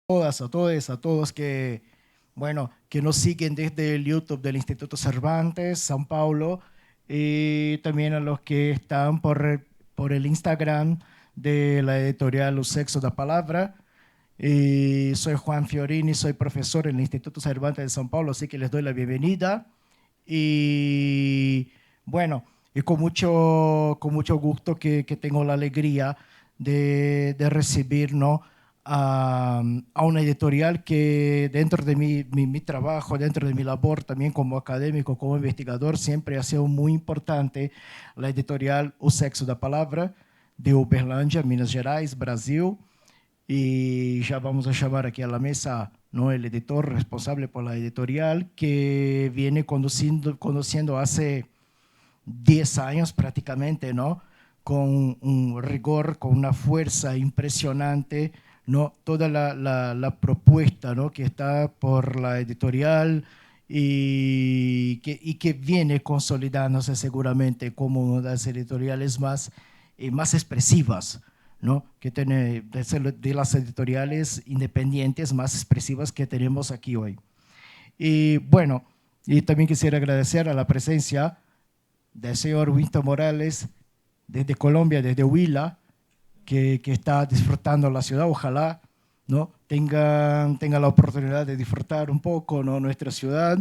todas, a todos, a todos que, bueno, que nos siguen desde el YouTube del Instituto Cervantes, São Paulo, y también a los que están por el Instagram de la editorial O Sexo da Palavra. Y soy Juan Fiorini, soy profesor en el Instituto Cervantes de São Paulo, así que les doy la bienvenida. Y bueno, y con mucho gusto que tengo la alegría de recibir, ¿no? A una editorial que dentro de mi trabajo, dentro de mi labor también como académico, como investigador, siempre ha sido muy importante la editorial O Sexo da Palavra, de Uberlândia, Minas Gerais, Brasil. Y ya vamos a llamar aquí a la mesa, ¿no? El editor responsable por la editorial que viene conduciendo hace 10 años prácticamente, ¿no? Con un rigor, con una fuerza impresionante, ¿no? Toda la propuesta, ¿no? Que está por la editorial y que viene consolidándose seguramente como una de las editoriales más expresivas, ¿no? Que tiene de las editoriales independientes más expresivas que tenemos aquí hoy. Y bueno, y también quisiera agradecer a la presencia del señor Winston Morales desde Colombia, desde Huila, que está disfrutando la ciudad. Ojalá, ¿no? tengan la oportunidad de disfrutar un poco, ¿no? Nuestra ciudad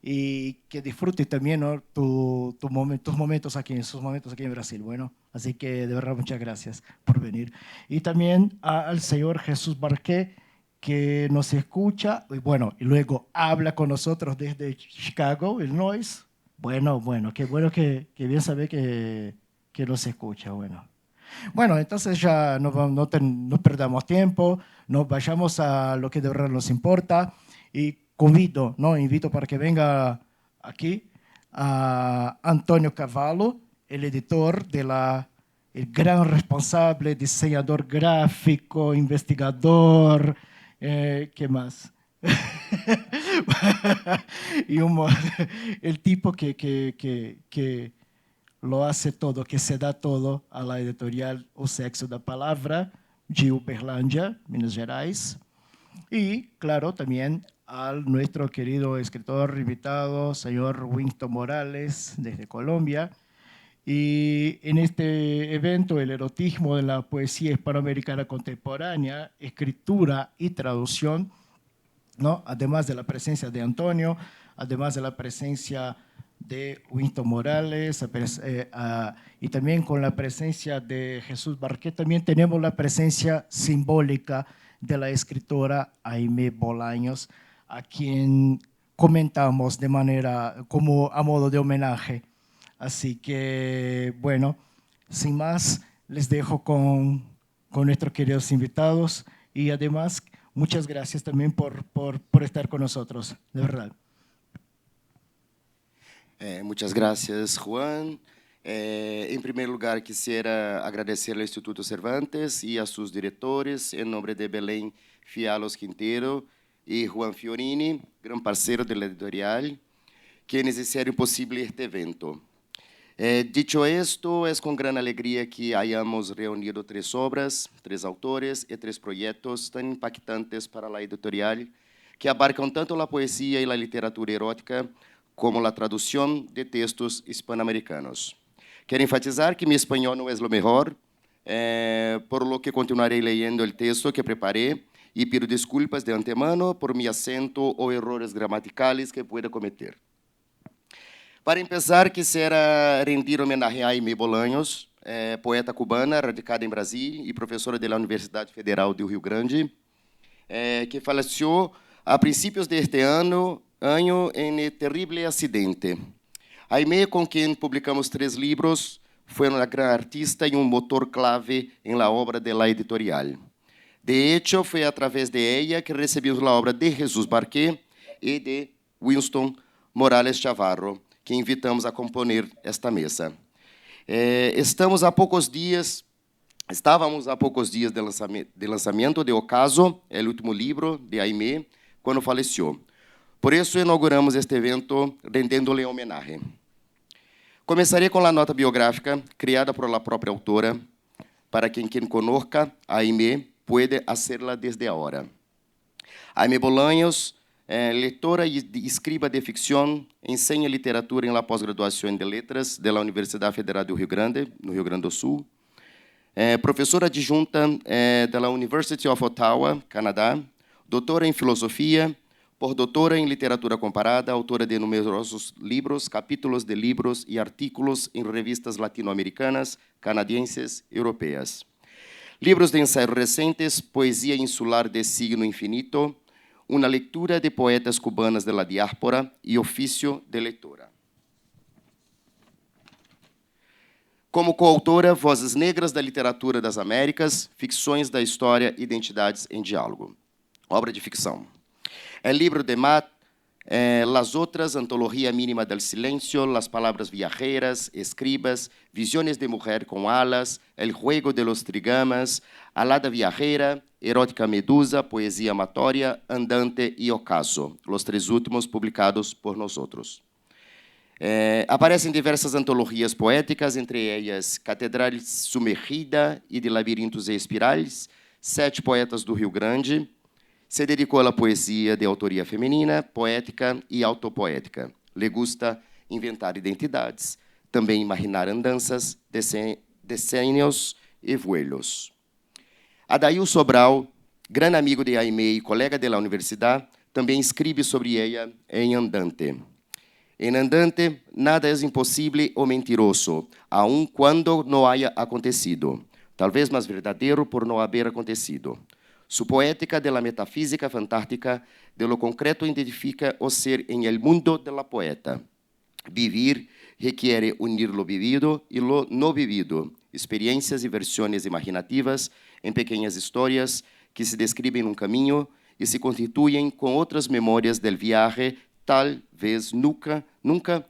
y que disfrute también, ¿no? Tus momentos aquí, sus momentos aquí en Brasil. Bueno, así que de verdad muchas gracias por venir. Y también al señor Jesús Barqué, que nos escucha y bueno, y luego habla con nosotros desde Chicago, Illinois. Bueno, qué bueno que bien sabe que nos escucha. Bueno, entonces ya no perdamos tiempo, nos vayamos a lo que de verdad nos importa y convido, ¿no? Invito para que venga aquí a Antonio Cavallo, el editor el gran responsable, diseñador gráfico, investigador, ¿qué más? y el tipo que lo hace todo, que se da todo a la editorial O Sexo da Palavra, de Uberlândia, Minas Gerais. Y, claro, también a nuestro querido escritor invitado, señor Winston Morales, desde Colombia. Y en este evento, el erotismo de la poesía hispanoamericana contemporánea, escritura y traducción, ¿no? Además de la presencia de Antonio, además de la presencia de Winston Morales, y también con la presencia de Jesús Barquet, también tenemos la presencia simbólica de la escritora Aimee Bolaños, a quien comentamos de manera como a modo de homenaje. Así que, bueno, sin más, les dejo con nuestros queridos invitados y además muchas gracias también por estar con nosotros, de verdad. Muchas gracias, Juan. Em primeiro lugar, quisiera agradecer ao Instituto Cervantes e a seus diretores, em nome de Belém Fialos Quintero e Juan Fiorini, gran parceiro da editorial, quienes hicieron posible este evento. Dicho esto, es con gran alegría que hayamos reunido 3 obras, 3 autores y 3 proyectos tan impactantes para la editorial, que abarcan tanto la poesía y la literatura erótica como la traducción de textos hispanoamericanos. Quiero enfatizar que mi español no es lo mejor, por lo que continuaré leyendo el texto que preparé y pido disculpas de antemano por mi acento o errores gramaticales que pueda cometer. Para começar, quisiera rendir homenagem a Aimee Bolaños, poeta cubana radicada em Brasil e professora da Universidade Federal do Rio Grande, que faleceu a princípios deste ano em um terrível acidente. Aimee, com quem publicamos 3 livros, foi uma grande artista e um motor clave em la obra de la editorial. De hecho, foi através de ella que recebimos a obra de Jesús Barquet e de Winston Morales Chavarro, que invitamos a componer esta mesa. Estávamos a poucos dias de lançamento de Ocaso, o último livro de Aimee, quando faleceu. Por isso, inauguramos este evento rendendo-lhe homenagem. Começarei com a nota biográfica criada por la própria autora, para quem conozca a Aimee, pode fazê-la desde agora. Aimee Bolanhos, leitora e escriba de ficção, ensina literatura em la pós-graduação de letras da Universidade Federal do Rio Grande, no Rio Grande do Sul. Professora adjunta da University of Ottawa, Canadá. Doutora em filosofia, pós-doutora em literatura comparada, autora de numerosos livros, capítulos de livros e artículos em revistas latino-americanas, canadienses e europeias. Livros de ensaio recentes, Poesia Insular de Signo Infinito, uma leitura de poetas cubanas de la diáspora e Ofício de Leitora. Como coautora, Vozes Negras da Literatura das Américas, Ficções da História, Identidades em Diálogo. Obra de ficção. El libro de Matt, Las Otras, Antología Mínima del Silencio, Las Palabras Viajeras, Escribas, Visiones de Mujer con Alas, El Juego de los Trigamas, Alada Viajera, Erótica Medusa, Poesia Amatória, Andante e Ocaso, os três últimos publicados por nós outros. Aparecem diversas antologias poéticas, entre elas Catedral Sumergida e de Labirintos e Espirais, 7 poetas do Rio Grande. Se dedicou à poesia de autoria feminina, poética e autopoética. Le gusta inventar identidades, também imaginar andanças, desenhos e vuelos. Adail Sobral, grande amigo de Aimee e colega da universidade, também escreve sobre ela em Andante. Em Andante, nada é impossível ou mentiroso, aun quando não haya acontecido. Talvez mais verdadeiro por não haver acontecido. Su poética de la metafísica fantástica de lo concreto identifica o ser en el mundo de la poeta. Vivir requiere unir lo vivido y lo no vivido, experiencias y versiones imaginativas en pequeñas historias que se describen un camino y se constituyen con otras memorias del viaje tal vez nunca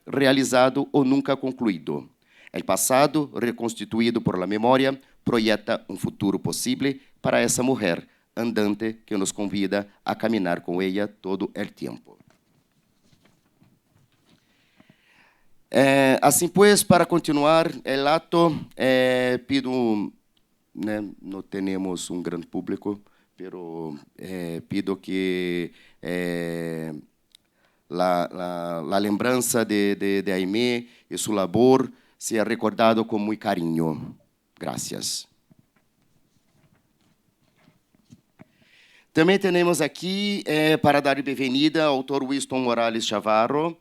realizado o nunca concluido. El pasado, reconstituído por la memoria, proyecta un futuro posible para essa mulher andante que nos convida a caminhar com ela todo o tempo. Assim, pues, para continuar o ato, pido, não temos um grande público, pero pido que a lembrança de Aimee e sua labor seja recordado com muito carinho. Gracias. Também temos aqui, para dar bem-vinda, ao autor Winston Morales Chavarro.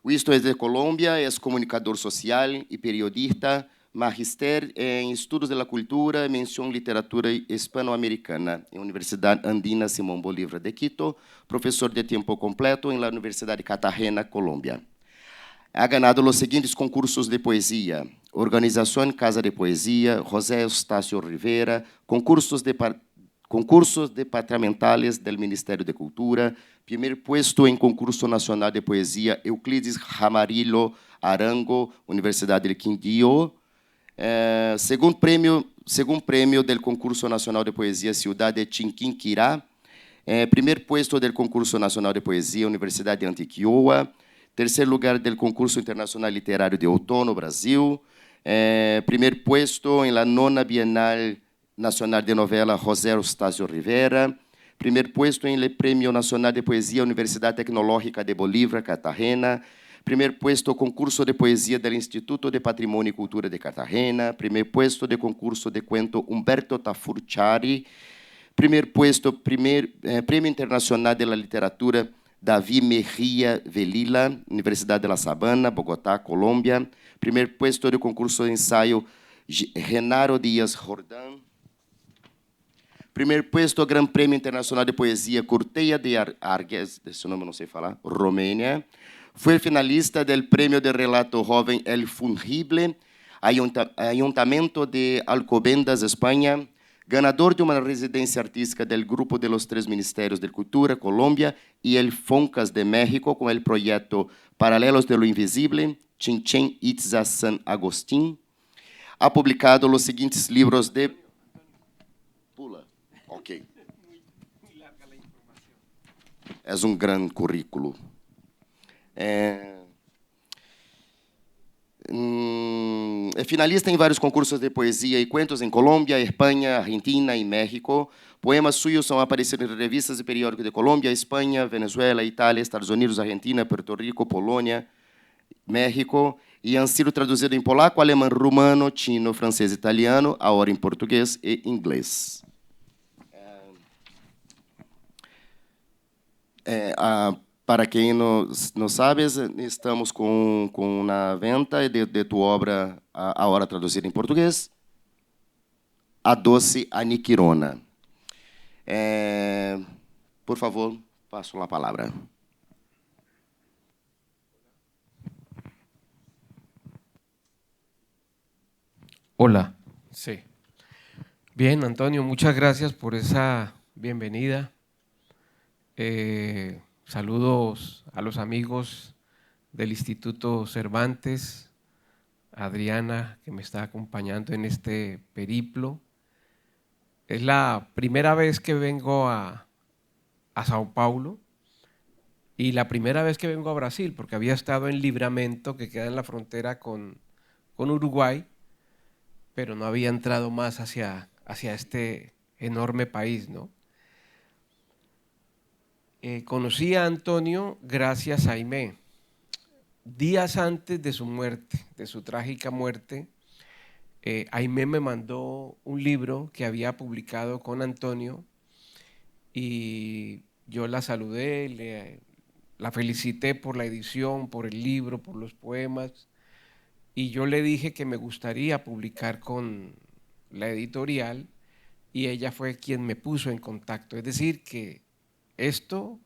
Winston é de Colômbia, é comunicador social e periodista, magister em Estudos da Cultura, menção Literatura Hispano-Americana, em Universidade Andina Simón Bolívar de Quito, professor de tempo completo em la Universidade de Cartagena, Colômbia. Ha ganado os seguintes concursos de poesia: Organização Casa de Poesia, José Eustácio Rivera, concursos departamentales del Ministerio de Cultura, primeiro puesto em concurso nacional de poesia Euclides Jamarillo Arango, Universidade de Quindío, segundo prêmio del concurso nacional de poesia Cidade de Chiquinquirá, primeiro puesto del concurso nacional de poesia Universidade de Antioquia, terceiro lugar del concurso internacional literário de outono Brasil, primeiro puesto em la nona Bienal Nacional de Novela José Eustácio Rivera, primeiro puesto em Prêmio Nacional de Poesia Universidade Tecnológica de Bolívar, Cartagena, primeiro puesto concurso de poesia do Instituto de Patrimônio e Cultura de Cartagena, primeiro puesto de concurso de cuento Humberto Tafurciari, primeiro puesto Prêmio Internacional de la Literatura Davi Mejía Velila, Universidade de La Sabana, Bogotá, Colômbia, primeiro puesto de concurso de ensaio Genaro Díaz Jordán, primeiro puesto Gran Prêmio Internacional de Poesia Curteia de Arges, esse nome não sei falar, Romênia. Foi finalista do Prêmio de Relato Jovem El Fungible, Ayuntamiento de Alcobendas, Espanha. Ganador de uma residência artística do Grupo de los Tres Ministérios de Cultura, Colômbia, e el FONCAS de México, com o projeto Paralelos de lo Invisible, Chinchén Itza San Agustín. Ha publicado os seguintes livros de... Pula. Ok. É um grande currículo. finalista em vários concursos de poesia e cuentos em Colômbia, Espanha, Argentina e México. Poemas suyos são aparecidos em revistas e periódicos de Colômbia, Espanha, Venezuela, Itália, Estados Unidos, Argentina, Puerto Rico, Polônia, México, e han sido traduzidos em polaco, alemão, rumano, chino, francês, italiano, agora em português e inglês. Para quem não sabe, estamos com uma venda de tua obra, agora traduzida em português, A Doce Aniquirona. Por favor, passo a palavra. Hola, sí. Bien, Antonio, muchas gracias por esa bienvenida. Saludos a los amigos del Instituto Cervantes, a Adriana, que me está acompañando en este periplo. Es la primera vez que vengo a Sao Paulo y la primera vez que vengo a Brasil, porque había estado en Livramento, que queda en la frontera con Uruguay, pero no había entrado más hacia este enorme país, ¿no? Conocí a Antonio gracias a Aimé. Días antes de su muerte, de su trágica muerte, Aimé me mandó un libro que había publicado con Antonio y yo la saludé, la felicité por la edición, por el libro, por los poemas, y yo le dije que me gustaría publicar con la editorial y ella fue quien me puso en contacto. Es decir, que esto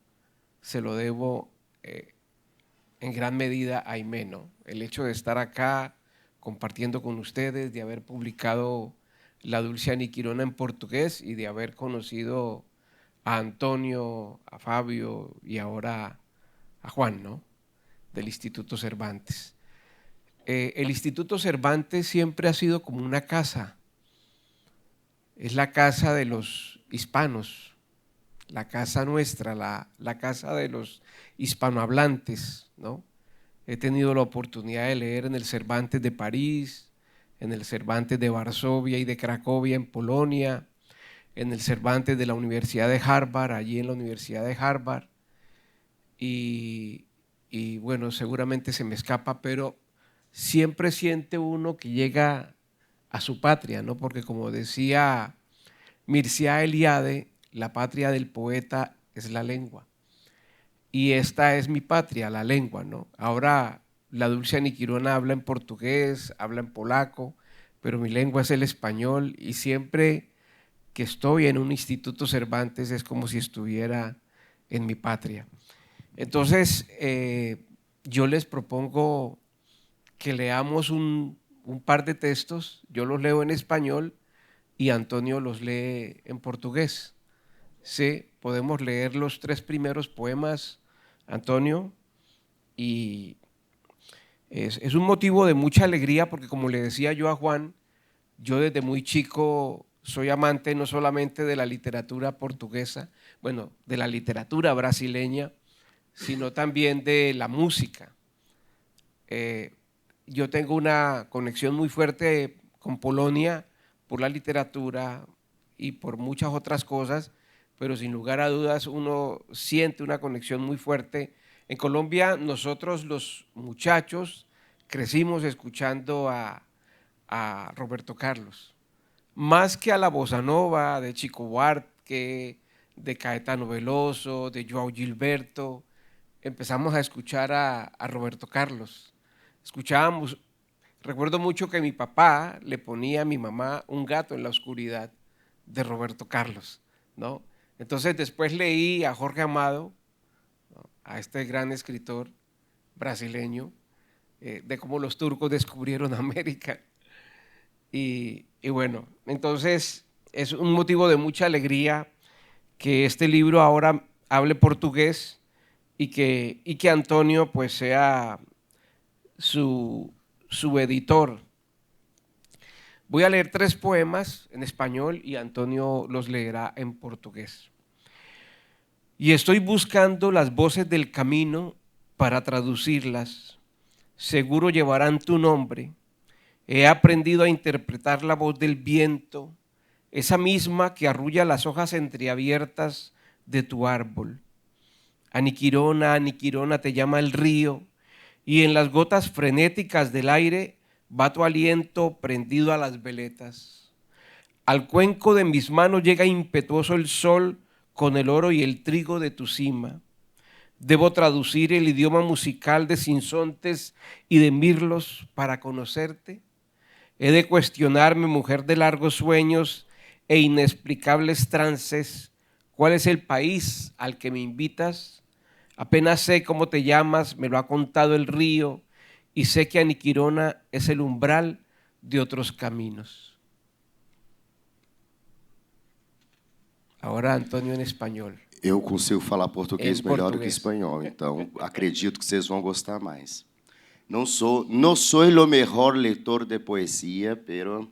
se lo debo en gran medida a Aimé, ¿no? El hecho de estar acá compartiendo con ustedes, de haber publicado La Dulce Aniquirona en portugués y de haber conocido a Antonio, a Fabio y ahora a Juan, ¿no? Del Instituto Cervantes. El Instituto Cervantes siempre ha sido como una casa, es la casa de los hispanos, la casa nuestra, la casa de los hispanohablantes, ¿no? He tenido la oportunidad de leer en el Cervantes de París, en el Cervantes de Varsovia y de Cracovia en Polonia, en el Cervantes de la Universidad de Harvard, allí en la Universidad de Harvard, y bueno, seguramente se me escapa, pero siempre siente uno que llega a su patria, ¿no? Porque como decía Mircea Eliade, la patria del poeta es la lengua. Y esta es mi patria, la lengua, ¿no? Ahora La Dulce Aniquirona habla en portugués, habla en polaco, pero mi lengua es el español y siempre que estoy en un Instituto Cervantes es como si estuviera en mi patria. Entonces, yo les propongo que leamos un par de textos, yo los leo en español y Antonio los lee en portugués. Sí, podemos leer los 3 primeros poemas, Antonio, y es un motivo de mucha alegría porque, como le decía yo a Juan, yo desde muy chico soy amante no solamente de la literatura portuguesa, bueno, de la literatura brasileña, sino también de la música. Yo tengo una conexión muy fuerte con Polonia por la literatura y por muchas otras cosas, pero sin lugar a dudas uno siente una conexión muy fuerte. En Colombia nosotros los muchachos crecimos escuchando a Roberto Carlos, más que a la bossa nova de Chico Buarque, de Caetano Veloso, de João Gilberto. Empezamos a escuchar a Roberto Carlos. Escuchábamos, recuerdo mucho que mi papá le ponía a mi mamá Un gato en la oscuridad de Roberto Carlos, ¿no? Entonces después leí a Jorge Amado, ¿no? A este gran escritor brasileño, de cómo los turcos descubrieron América. Y bueno, entonces es un motivo de mucha alegría que este libro ahora hable portugués y que Antonio pues sea su editor. Voy a leer 3 poemas en español y Antonio los leerá en portugués. Y estoy buscando las voces del camino para traducirlas. Seguro llevarán tu nombre. He aprendido a interpretar la voz del viento, esa misma que arrulla las hojas entreabiertas de tu árbol. Aniquirona, Aniquirona, te llama el río, y en las gotas frenéticas del aire va tu aliento prendido a las veletas. Al cuenco de mis manos llega impetuoso el sol con el oro y el trigo de tu cima. Debo traducir el idioma musical de sinsontes y de mirlos para conocerte. He de cuestionarme, mujer de largos sueños e inexplicables trances, ¿cuál es el país al que me invitas? Apenas sé cómo te llamas, me lo ha contado el río, y sé que Aniquirona es el umbral de otros caminos. Ahora Antônio em espanhol. Eu consigo falar português Em melhor do que português. espanhol, então acredito que vocês vão gostar mais. Não sou o melhor leitor de poesia, pero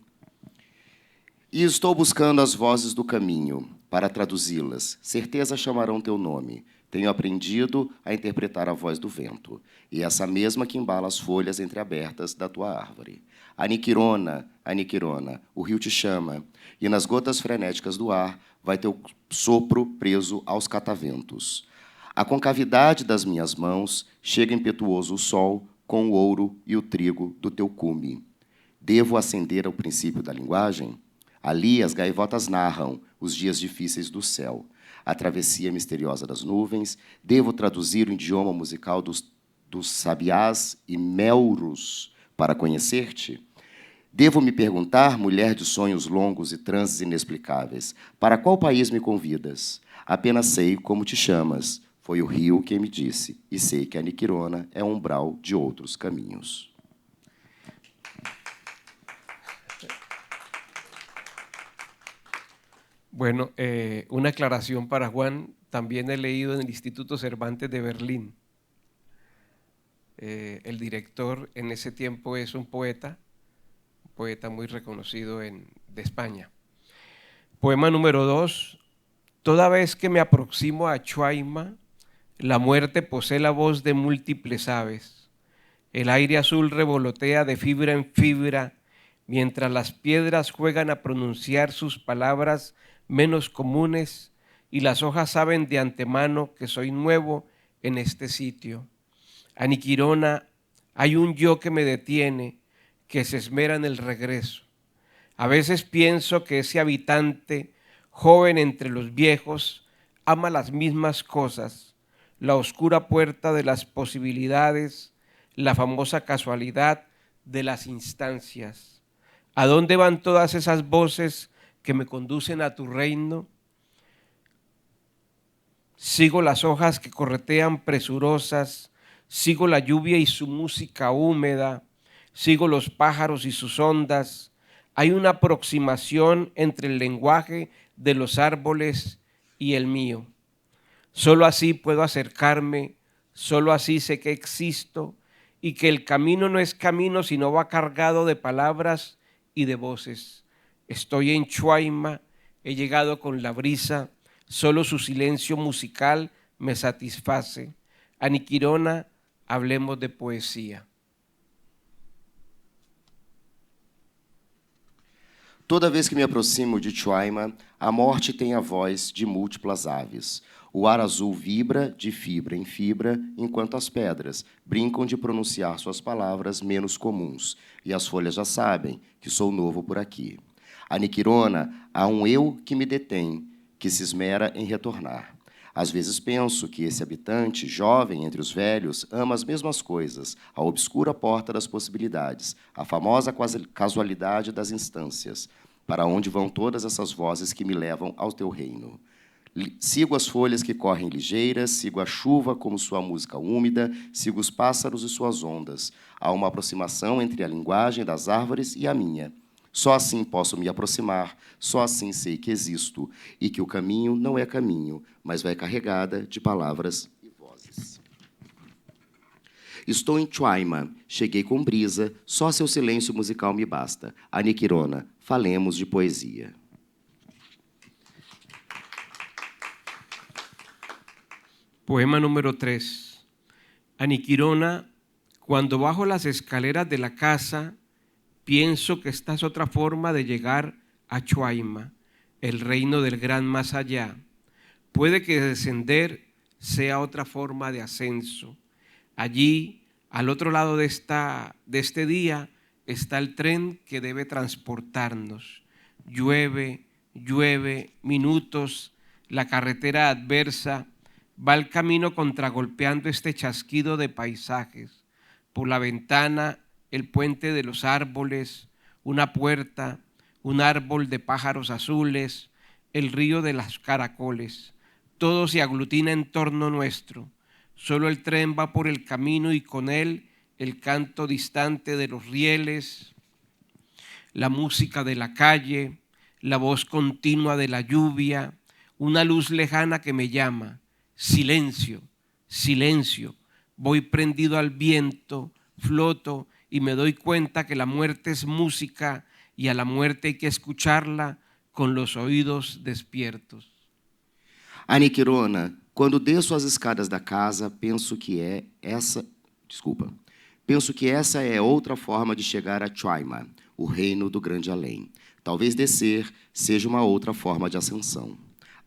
e estou buscando as vozes do caminho para traduzi-las. Certeza chamarão teu nome. Tenho aprendido a interpretar a voz do vento, e essa mesma que embala as folhas entreabertas da tua árvore. Aniquirona, Aniquirona, o rio te chama, e nas gotas frenéticas do ar vai teu sopro preso aos cataventos. À concavidade das minhas mãos chega impetuoso o sol com o ouro e o trigo do teu cume. Devo ascender ao princípio da linguagem? Ali as gaivotas narram os dias difíceis do céu, a travessia misteriosa das nuvens. Devo traduzir o idioma musical dos sabiás e melros para conhecer-te? Devo me perguntar, mulher de sonhos longos e transes inexplicáveis, para qual país me convidas? Apenas sei como te chamas. Foi o rio quem me disse, e sei que Aniquirona é um umbral de outros caminhos. Bueno, una aclaración para Juan, también he leído en el Instituto Cervantes de Berlín. El director en ese tiempo es un poeta muy reconocido de España. Poema número 2. Toda vez que me aproximo a Chuaima, la muerte posee la voz de múltiples aves. El aire azul revolotea de fibra en fibra, mientras las piedras juegan a pronunciar sus palabras menos comunes, y las hojas saben de antemano que soy nuevo en este sitio. Aniquirona, hay un yo que me detiene, que se esmera en el regreso. A veces pienso que ese habitante, joven entre los viejos, ama las mismas cosas, la oscura puerta de las posibilidades, la famosa casualidad de las instancias. ¿A dónde van todas esas voces que me conducen a tu reino? Sigo las hojas que corretean presurosas, sigo la lluvia y su música húmeda, sigo los pájaros y sus ondas. Hay una aproximación entre el lenguaje de los árboles y el mío. Solo así puedo acercarme, solo así sé que existo y que el camino no es camino, sino va cargado de palabras y de voces. Estoy en Chuaima, he llegado con la brisa, solo su silencio musical me satisface. Aniquirona, hablemos de poesía. Toda vez que me aproximo de Chuaima, a morte tem a voz de múltiplas aves. O ar azul vibra de fibra em fibra, enquanto as pedras brincam de pronunciar suas palavras menos comuns, e as folhas já sabem que sou novo por aqui. Aniquirona, há um eu que me detém, que se esmera em retornar. Às vezes penso que esse habitante, jovem entre os velhos, ama as mesmas coisas, a obscura porta das possibilidades, a famosa casualidade das instâncias, para onde vão todas essas vozes que me levam ao teu reino. Sigo as folhas que correm ligeiras, sigo a chuva como sua música úmida, sigo os pássaros e suas ondas. Há uma aproximação entre a linguagem das árvores e a minha. Só assim posso me aproximar, só assim sei que existo, e que o caminho não é caminho, mas vai carregada de palavras e vozes. Estou em Chuaima, cheguei com brisa, só seu silêncio musical me basta. Aniquirona, falemos de poesia. Poema número 3. Aniquirona, cuando bajo las escaleras de la casa Pienso que esta es otra forma de llegar a Chuaima, el reino del gran más allá. Puede que descender sea otra forma de ascenso. Allí, al otro lado de este día, está el tren que debe transportarnos. Llueve, llueve, minutos, la carretera adversa, va el camino contragolpeando este chasquido de paisajes. Por la ventana, el puente de los árboles, una puerta, un árbol de pájaros azules, el río de las caracoles. Todo se aglutina en torno nuestro. Solo el tren va por el camino y con él el canto distante de los rieles, la música de la calle, la voz continua de la lluvia, una luz lejana que me llama. Silencio, silencio. Voy prendido al viento, floto y me doy cuenta que la muerte es música y a la muerte hay que escucharla con los oídos despiertos. Aniquirona, quando desço as escadas da casa, penso que essa é outra forma de chegar a Chuaima, o reino do grande além. Talvez descer seja uma outra forma de ascensão.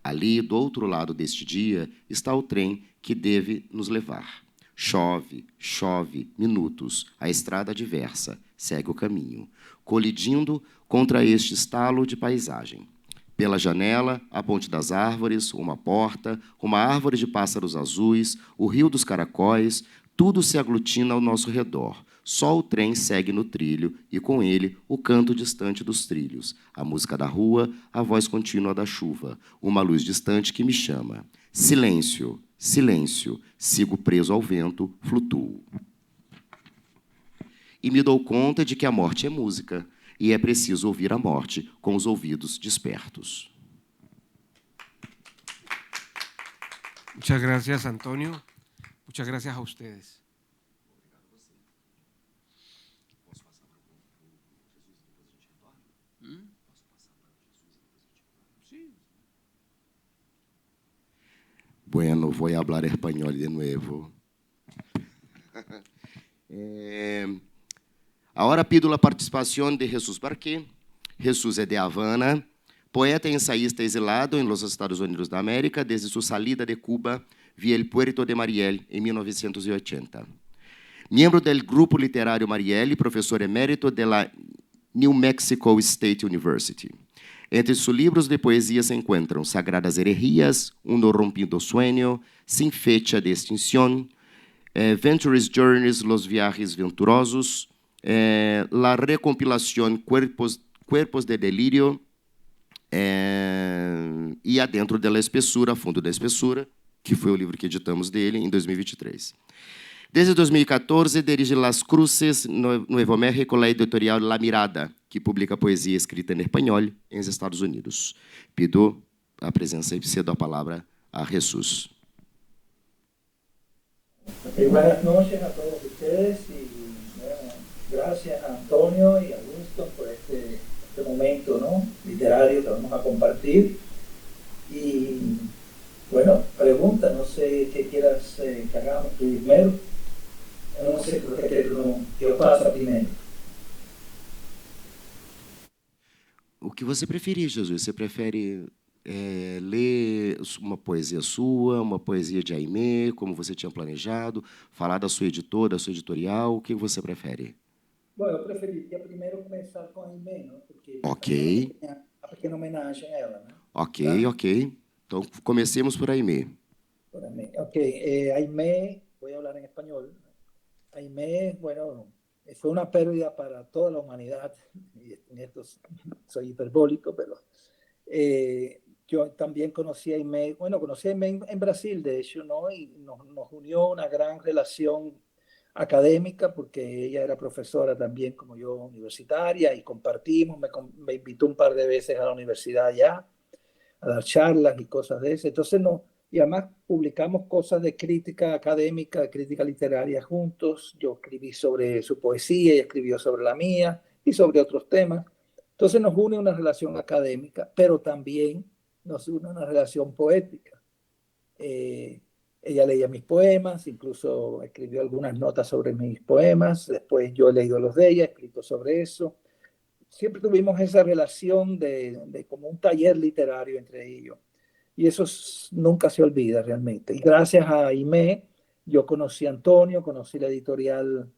Ali, do outro lado deste dia, está o trem que deve nos levar. Chove, chove, minutos, a estrada diversa, segue o caminho, colidindo contra este estalo de paisagem. Pela janela, a ponte das árvores, uma porta, uma árvore de pássaros azuis, o rio dos caracóis, tudo se aglutina ao nosso redor. Só o trem segue no trilho e, com ele, o canto distante dos trilhos, a música da rua, a voz contínua da chuva, uma luz distante que me chama. Silêncio, silêncio, sigo preso ao vento, flutuo. E me dou conta de que a morte é música, e é preciso ouvir a morte com os ouvidos despertos. Muchas gracias, Antonio. Muchas gracias a ustedes. Bueno, voy a hablar español de nuevo. Agora pido a participação de Jesus Barquet. Jesus é de Havana, poeta e ensaísta exilado em los Estados Unidos da América desde sua salida de Cuba via el Puerto de Mariel em 1980. Miembro del grupo literário Mariel e professor emérito de la New Mexico State University. Entre sus libros de poesia se encontram Sagradas Herejías, No Rompido Sueño, Sin Fecha de Extinción, Venturous Journeys, Los Viajes Venturosos, la recompilación Cuerpos de Delirio e Adentro de la Espessura, Fundo da Espessura, que foi o livro que editamos dele em 2023. Desde 2014, dirige Las Cruces, Nuevo México, la editorial La Mirada, que publica poesia escrita em espanhol nos Estados Unidos. Pido a presença e cedo a palavra a Jesus. Buenas noches a todos ustedes y bueno, gracias a Antonio y a Winston por este momento, ¿no?, literario que vamos a compartir. Y bueno, pregunta, no sé qué quieras que hagamos primero. Eu não sei porque eu faço primeiro. O que você preferir, Jesus? Você prefere ler uma poesia sua, uma poesia de Aimé, como você tinha planejado, falar da sua editora, da sua editorial? O que você prefere? Bom, eu preferiria primeiro começar com a Aimé, não? Porque Ok. a pequena homenagem a ela, né? Ok, Tá? ok. Então, comecemos por Aimé. Por Aimé. Ok, Aimé, voy a hablar en español. Aimé, bueno, fue una pérdida para toda la humanidad, y en esto soy hiperbólico, pero yo también conocí a Aimé, bueno, conocí a Aimé en Brasil, de hecho, ¿no? Y nos unió una gran relación académica, porque ella era profesora también como yo, universitaria, y compartimos, me invitó un par de veces a la universidad allá, a dar charlas y cosas de eso, entonces no. Y además publicamos cosas de crítica académica, de crítica literaria juntos. Yo escribí sobre su poesía, ella escribió sobre la mía y sobre otros temas. Entonces nos une una relación académica, pero también nos une una relación poética. Ella leía mis poemas, incluso escribió algunas notas sobre mis poemas. Después yo he leído los de ella, he escrito sobre eso. siempre tuvimos esa relación de como un taller literario entre ellos. Y eso nunca se olvida realmente. Y gracias a Aimé, yo conocí a Antonio, conocí la editorial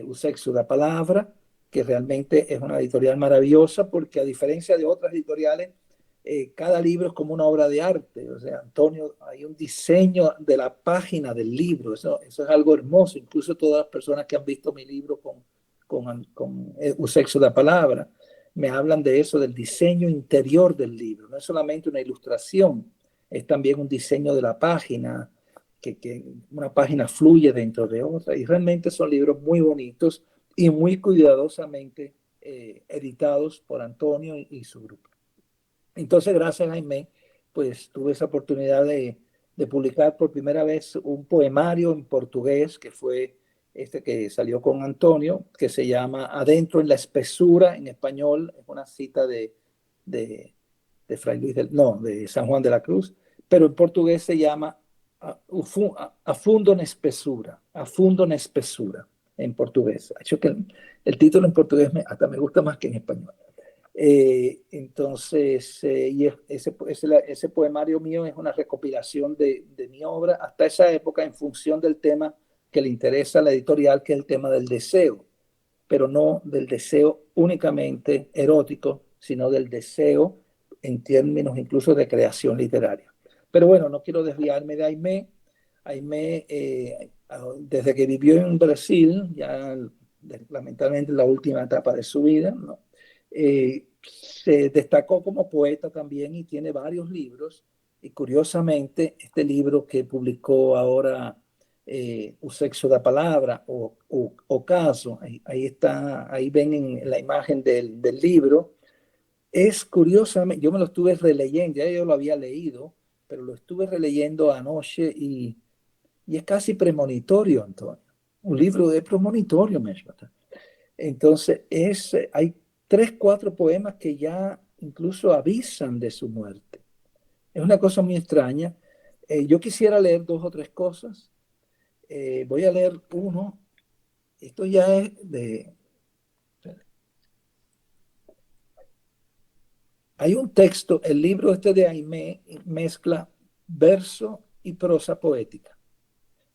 Usexo da Palabra, que realmente es una editorial maravillosa porque a diferencia de otras editoriales, cada libro es como una obra de arte. O sea, Antonio, hay un diseño de la página del libro. Eso es algo hermoso. Incluso todas las personas que han visto mi libro con Usexo da Palabra me hablan de eso, del diseño interior del libro. No es solamente una ilustración, es también un diseño de la página, que una página fluye dentro de otra. Y realmente son libros muy bonitos y muy cuidadosamente editados por Antonio y su grupo. Entonces, gracias a Jaime, pues tuve esa oportunidad de publicar por primera vez un poemario en portugués, que fue este que salió con Antonio, que se llama Adentro en la espesura, en español, es una cita de Fray Luis de San Juan de la Cruz, pero en portugués se llama A Fundo en Espesura, A Fundo en Espesura, en portugués. Hecho que el título en portugués hasta me gusta más que en español. Entonces, y ese poemario mío es una recopilación de mi obra hasta esa época en función del tema que le interesa a la editorial, que es el tema del deseo, pero no del deseo únicamente erótico, sino del deseo en términos incluso de creación literaria. Pero bueno, no quiero desviarme de Aimé. Aimé, desde que vivió en Brasil, ya lamentablemente en la última etapa de su vida, ¿no? Se destacó como poeta también y tiene varios libros. Y curiosamente, este libro que publicó ahora O Sexo da Palabra o Caso, ahí está, ahí ven en la imagen del libro, es curiosamente, yo me lo estuve releyendo, ya yo lo había leído, pero lo estuve releyendo anoche y es casi premonitorio, Antonio. Un libro de premonitorio, mesmo. Entonces, hay 3, 4 poemas que ya incluso avisan de su muerte. Es una cosa muy extraña. Yo quisiera leer 2 o 3 cosas. Voy a leer uno. Esto ya es de... Hay un texto, el libro este de Aimé mezcla verso y prosa poética.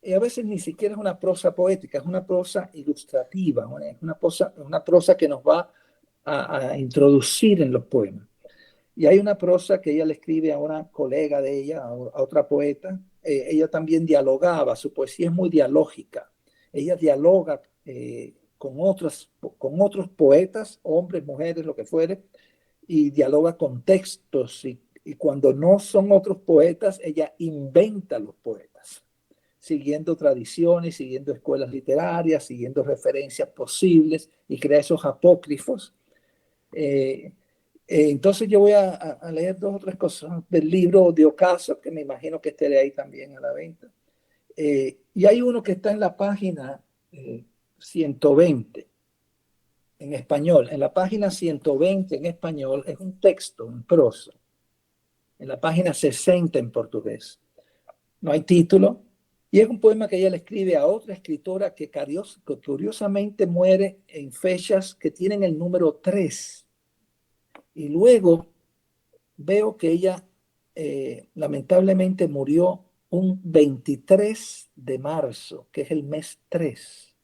Y a veces ni siquiera es una prosa poética, es una prosa ilustrativa, es una prosa que nos va a introducir en los poemas. Y hay una prosa que ella le escribe a una colega de ella, a otra poeta. Ella también dialogaba, su poesía es muy dialógica. Ella dialoga con otros poetas, hombres, mujeres, lo que fuere, y dialoga con textos. Y cuando no son otros poetas, ella inventa los poetas, siguiendo tradiciones, siguiendo escuelas literarias, siguiendo referencias posibles y crea esos apócrifos. Entonces yo voy a leer 2 o 3 cosas del libro de Ocaso, que me imagino que esté ahí también a la venta. Y hay uno que está en la página 120 en español. En la página 120 en español es un texto en prosa. En la página 60 en portugués. No hay título. Y es un poema que ella le escribe a otra escritora que curiosamente muere en fechas que tienen el número 3. Y luego veo que ella lamentablemente murió un 23 de marzo, que es el mes 3.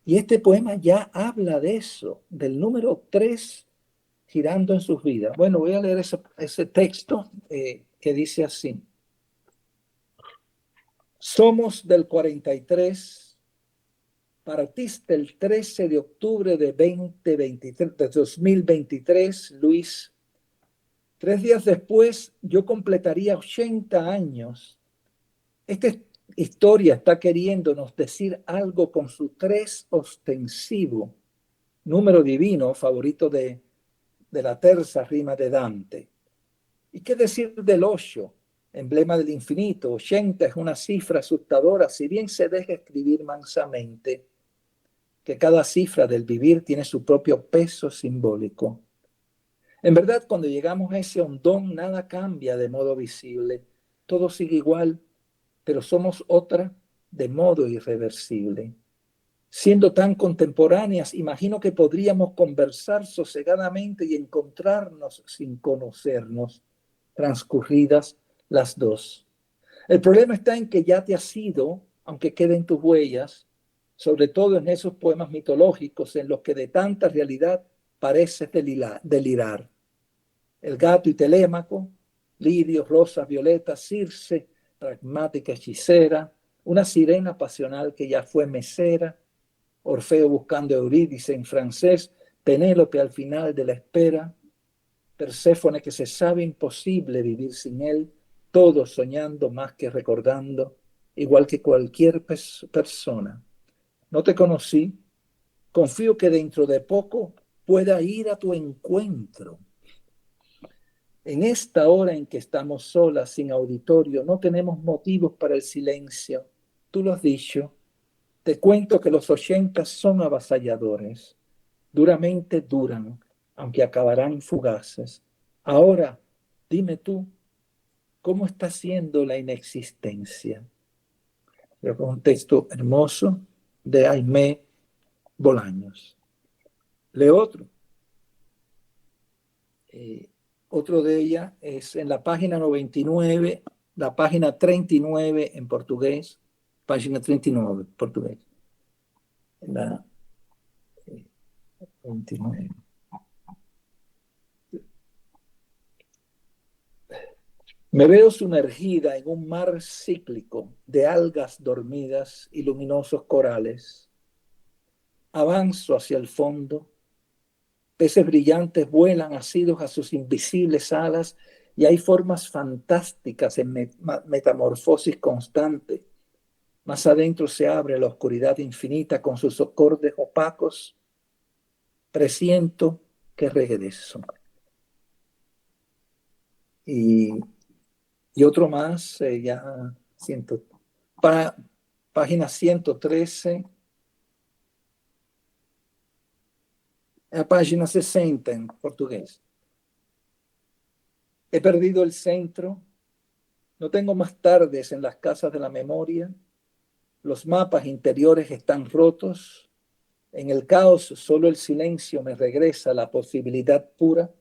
Y este poema ya habla de eso, del número 3 girando en sus vidas. Bueno, voy a leer ese texto que dice así. Somos del 43, partiste el 13 de octubre de 2023, Luis. 3 días después, yo completaría 80 años. Esta historia está queriéndonos decir algo con su 3 ostensivo, número divino favorito de la terza rima de Dante. ¿Y qué decir del 8, emblema del infinito? 80 es una cifra asustadora, si bien se deja escribir mansamente, que cada cifra del vivir tiene su propio peso simbólico. En verdad, cuando llegamos a ese hondón, nada cambia de modo visible. Todo sigue igual, pero somos otra de modo irreversible. Siendo tan contemporáneas, imagino que podríamos conversar sosegadamente y encontrarnos sin conocernos, transcurridas las dos. El problema está en que ya te has ido, aunque queden tus huellas, sobre todo en esos poemas mitológicos en los que de tanta realidad pareces delirar. El gato y Telémaco, lirios, rosas, violetas, Circe, pragmática hechicera, una sirena pasional que ya fue mesera, Orfeo buscando a Eurídice en francés, Penélope al final de la espera, Perséfone que se sabe imposible vivir sin él, todos soñando más que recordando, igual que cualquier persona. No te conocí, confío que dentro de poco pueda ir a tu encuentro. En esta hora en que estamos solas, sin auditorio, no tenemos motivos para el silencio. Tú lo has dicho. Te cuento que los 80 son avasalladores. Duramente duran, aunque acabarán fugaces. Ahora, dime tú, ¿cómo está siendo la inexistencia? Creo que es un texto hermoso de Aimé Bolaños. Leo otro. Otro de ella es en la página 99, la página 39 en portugués, página 39 en portugués. La 29. Me veo sumergida en un mar cíclico de algas dormidas y luminosos corales. Avanzo hacia el fondo. Peces brillantes vuelan asidos a sus invisibles alas y hay formas fantásticas en metamorfosis constante. Más adentro se abre la oscuridad infinita con sus acordes opacos. Presiento que regreso. Y otro más, página 113, a página 60 en portugués. He perdido el centro, no tengo más tardes en las casas de la memoria, los mapas interiores están rotos, en el caos solo el silencio me regresa la posibilidad pura,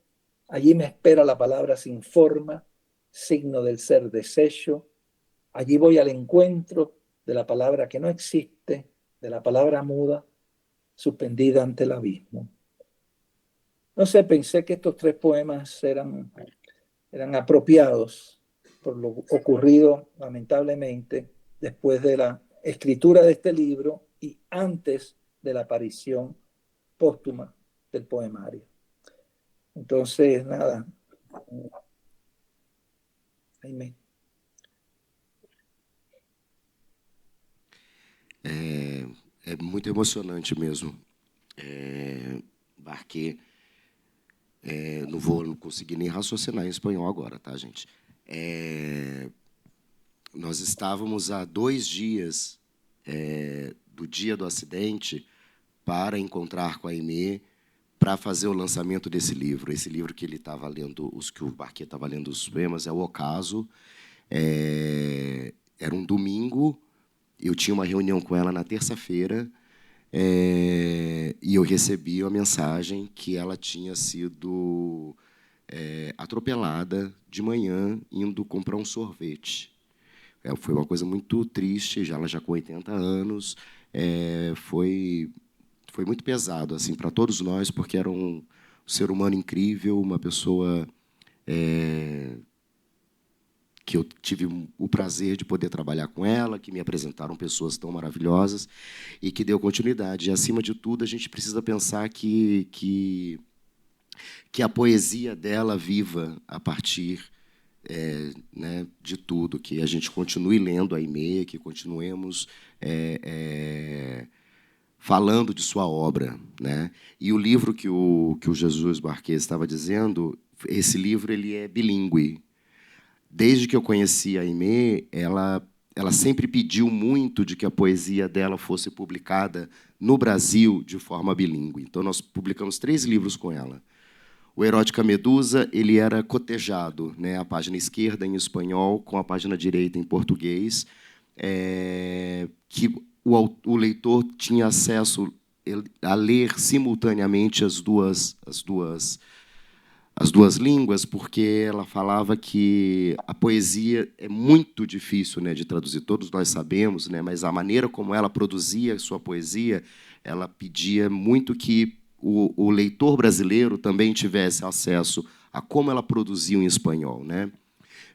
allí me espera la palabra sin forma, signo del ser deshecho, allí voy al encuentro de la palabra que no existe, de la palabra muda, suspendida ante el abismo. No sé, pensé que estos 3 poemas eran apropiados por lo ocurrido, lamentablemente, después de la escritura de este libro y antes de la aparición póstuma del poemario. Entonces, nada. Aimé. É muito emocionante mesmo. Barquet, não conseguir nem raciocinar em espanhol agora, tá, gente? Nós estávamos há 2 dias do dia do acidente para encontrar com a Aimé para fazer o lançamento desse livro. Esse livro que ele estava lendo, que o Barquet estava lendo os poemas, é O Ocaso. Era um domingo, eu tinha uma reunião com ela na terça-feira, e eu recebi a mensagem que ela tinha sido atropelada de manhã indo comprar um sorvete. Foi uma coisa muito triste, ela já com 80 anos. Foi muito pesado assim, para todos nós, porque era um ser humano incrível, uma pessoa que eu tive o prazer de poder trabalhar com ela, que me apresentaram pessoas tão maravilhosas e que deu continuidade. E, acima de tudo, a gente precisa pensar que a poesia dela viva a partir né, de tudo, que a gente continue lendo a Aimé, que continuemos falando de sua obra, né? E o livro que o Jesus Barquet estava dizendo, esse livro ele é bilíngue. Desde que eu conheci a Aimé, ela sempre pediu muito de que a poesia dela fosse publicada no Brasil de forma bilíngue. Então, nós publicamos 3 livros com ela. O Erótica Medusa ele era cotejado, né, a página esquerda em espanhol com a página direita em português, que o leitor tinha acesso a ler simultaneamente as duas línguas, porque ela falava que a poesia é muito difícil, né, de traduzir, todos nós sabemos, né, mas a maneira como ela produzia sua poesia, ela pedia muito que o leitor brasileiro também tivesse acesso a como ela produzia em espanhol, né?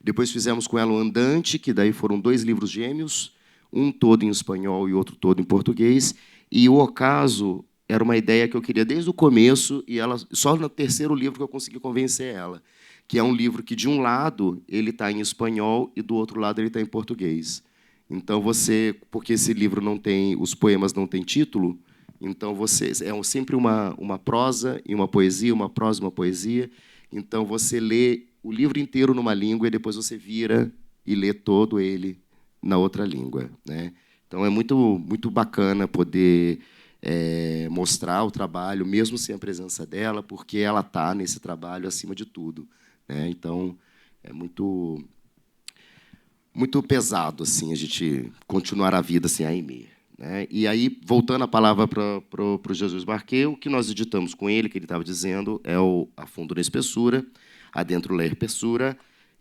Depois fizemos com ela o Andante, que daí foram 2 livros gêmeos, um todo em espanhol e outro todo em português, e o Ocaso era uma ideia que eu queria desde o começo, e ela só no 3º livro que eu consegui convencer ela, que é um livro que, de um lado, ele está em espanhol e, do outro lado, ele está em português. Então, porque esse livro não tem, os poemas não têm título, então sempre uma prosa e uma poesia, uma prosa e uma poesia. Então, você lê o livro inteiro numa língua e depois você vira e lê todo ele na outra língua, né? Então, é muito bacana poder mostrar o trabalho, mesmo sem a presença dela, porque ela está nesse trabalho acima de tudo, né? Então, é muito pesado assim, a gente continuar a vida sem a Aimee, né? E aí, voltando a palavra para o Jesus Marquet, o que nós editamos com ele, que ele estava dizendo, é o A Fundo na Espessura, Adentro la Espessura,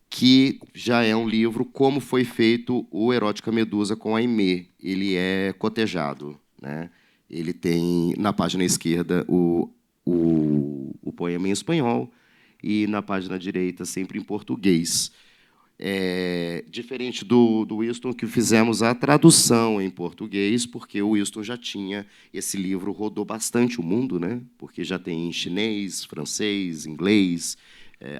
que já é um livro como foi feito o Erótica Medusa com a Aimee. Ele é cotejado, né? Ele tem, na página esquerda, o poema em espanhol e, na página direita, sempre em português. Diferente do Winston, que fizemos a tradução em português, porque o Winston já tinha, esse livro rodou bastante o mundo, né? Porque já tem em chinês, francês, inglês,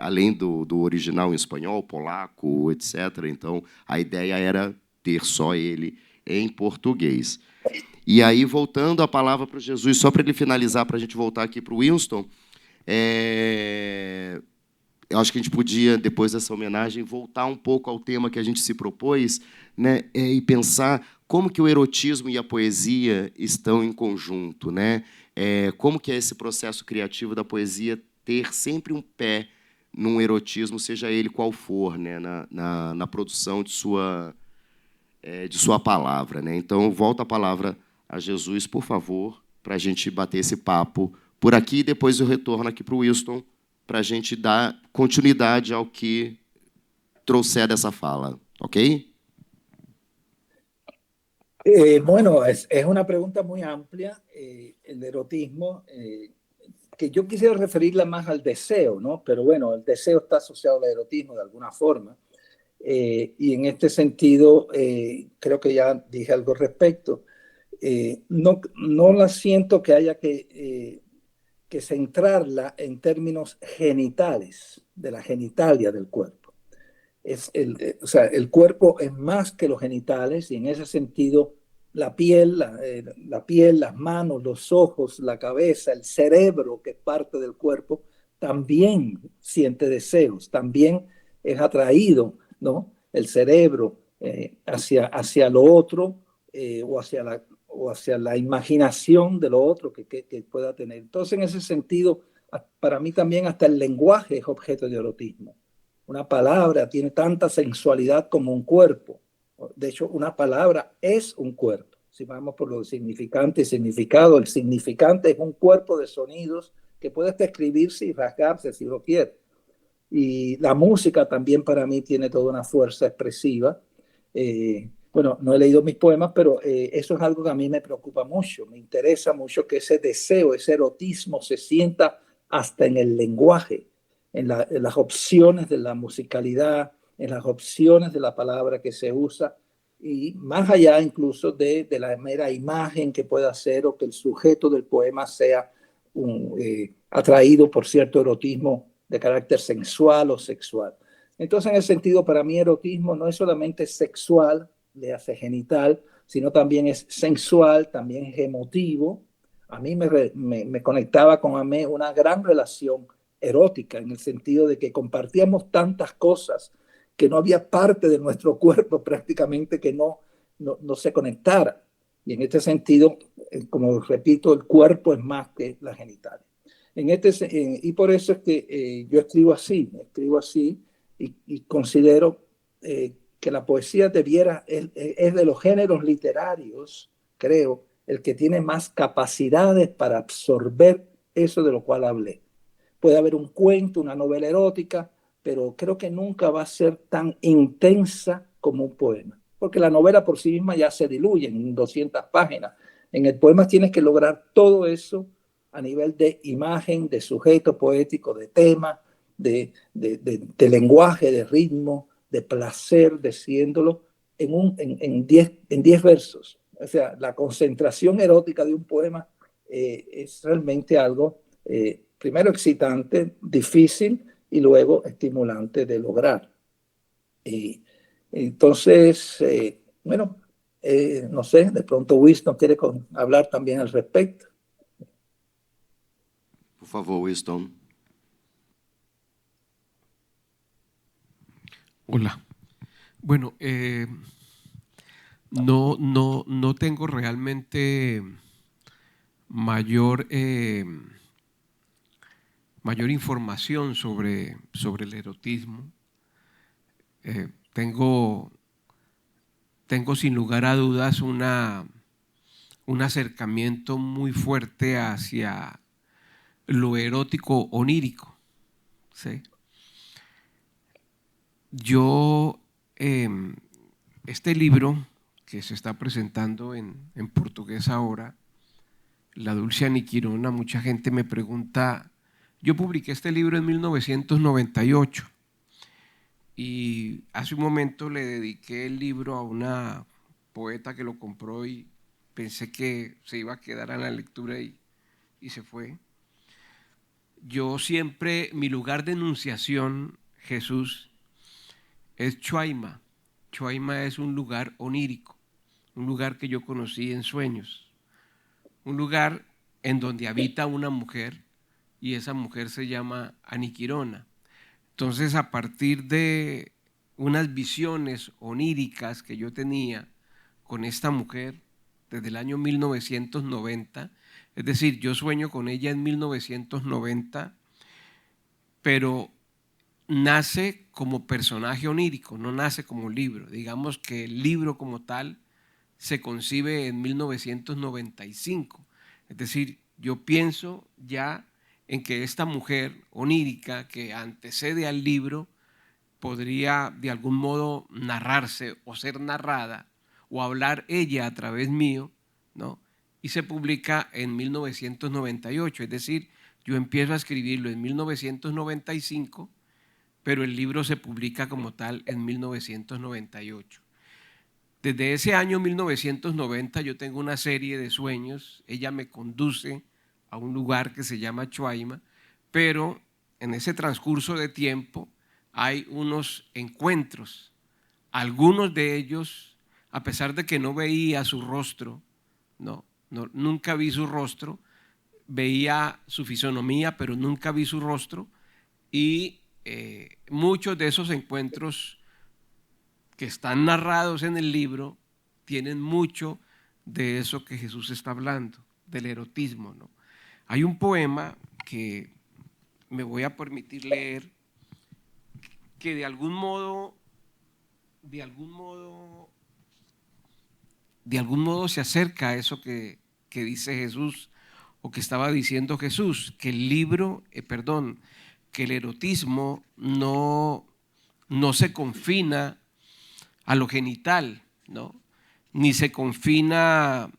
além do original em espanhol, polaco, etc. Então, a ideia era ter só ele em português. E aí, voltando a palavra para o Jesus, só para ele finalizar, para a gente voltar aqui para o Winston, eu acho que a gente podia, depois dessa homenagem, voltar um pouco ao tema que a gente se propôs, né, e pensar como que o erotismo e a poesia estão em conjunto, né? Como que é esse processo criativo da poesia ter sempre um pé num erotismo, seja ele qual for, né, na produção de sua palavra, né? Então, volta a palavra a Jesus, por favor, para a gente bater esse papo por aqui, e depois eu retorno aqui para o Winston, para a gente dar continuidade ao que trouxer dessa fala, ok? Bueno, es una pregunta muy amplia, el erotismo, que yo quisiera referirla más al deseo, ¿no? Pero bueno, el deseo está asociado al erotismo de alguna forma. Y en este sentido, creo que ya dije algo al respecto. No la siento que haya que centrarla en términos genitales, de la genitalia del cuerpo. O sea, el cuerpo es más que los genitales y en ese sentido la piel, las manos, los ojos, la cabeza, el cerebro, que es parte del cuerpo, también siente deseos, también es atraído, ¿no? El cerebro hacia lo otro o hacia la imaginación de lo otro que pueda tener. Entonces, en ese sentido, para mí también hasta el lenguaje es objeto de erotismo. Una palabra tiene tanta sensualidad como un cuerpo. De hecho, una palabra es un cuerpo. Si vamos por lo significante y significado, el significante es un cuerpo de sonidos que puede hasta escribirse y rasgarse si lo quiere. Y la música también para mí tiene toda una fuerza expresiva. Bueno, no he leído mis poemas, pero eso es algo que a mí me preocupa mucho. Me interesa mucho que ese deseo, ese erotismo se sienta hasta en el lenguaje, en las opciones de la musicalidad, en las opciones de la palabra que se usa, y más allá incluso de la mera imagen que pueda ser o que el sujeto del poema sea atraído por cierto erotismo de carácter sensual o sexual. Entonces, en ese sentido, para mí erotismo no es solamente sexual, le hace genital, sino también es sensual, también es emotivo. A mí me conectaba con Aimee una gran relación erótica, en el sentido de que compartíamos tantas cosas que no había parte de nuestro cuerpo prácticamente que no se conectara. Y en este sentido, como repito, el cuerpo es más que la genital. Y por eso es que yo escribo así y considero que la poesía es de los géneros literarios creo, el que tiene más capacidades para absorber eso de lo cual hablé. Puede haber un cuento, una novela erótica, pero creo que nunca va a ser tan intensa como un poema, porque la novela por sí misma ya se diluye en 200 páginas. En el poema tienes que lograr todo eso a nivel de imagen, de sujeto poético, de tema, de lenguaje, de ritmo, de placer, diciéndolo en 10 versos. O sea, la concentración erótica de un poema es realmente algo, primero excitante, difícil y luego estimulante de lograr. Y entonces, bueno, no sé, de pronto Winston quiere hablar también al respecto. Por favor, Winston. Hola. Bueno, no tengo realmente mayor información sobre el erotismo. Tengo sin lugar a dudas un acercamiento muy fuerte hacia lo erótico onírico, ¿sí? Yo, este libro que se está presentando en portugués ahora, La Dulce Aniquirona, mucha gente me pregunta, yo publiqué este libro en 1998 y hace un momento le dediqué el libro a una poeta que lo compró y pensé que se iba a quedar en la lectura y se fue. Yo siempre, mi lugar de enunciación, Jesús, es Chuaima. Chuaima es un lugar onírico, un lugar que yo conocí en sueños, un lugar en donde habita una mujer y esa mujer se llama Aniquirona. Entonces, a partir de unas visiones oníricas que yo tenía con esta mujer desde el año 1990, es decir, yo sueño con ella en 1990, pero nace como personaje onírico, no nace como libro. Digamos que el libro como tal se concibe en 1995. Es decir, yo pienso ya en que esta mujer onírica que antecede al libro podría de algún modo narrarse o ser narrada o hablar ella a través mío, ¿no? Y se publica en 1998, es decir, yo empiezo a escribirlo en 1995, pero el libro se publica como tal en 1998. Desde ese año 1990 yo tengo una serie de sueños, ella me conduce a un lugar que se llama Chuaima, pero en ese transcurso de tiempo hay unos encuentros, algunos de ellos, a pesar de que no veía su rostro, nunca vi su rostro, veía su fisonomía, pero nunca vi su rostro, y muchos de esos encuentros que están narrados en el libro tienen mucho de eso que Jesús está hablando, del erotismo, ¿no? Hay un poema que me voy a permitir leer que de algún modo se acerca a eso que dice Jesús o que estaba diciendo Jesús, que que el erotismo no se confina a lo genital, ¿no? Ni se confina,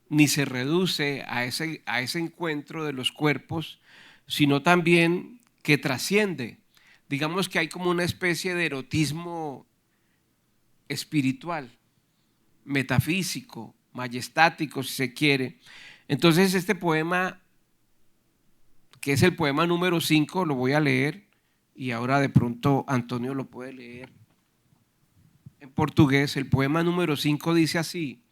ni se reduce a ese encuentro de los cuerpos, sino también que trasciende. Digamos que hay como una especie de erotismo espiritual, metafísico, majestático, si se quiere. Entonces este poema, que es el poema número 5, lo voy a leer y ahora de pronto Antonio lo puede leer en portugués. El poema número 5 dice así: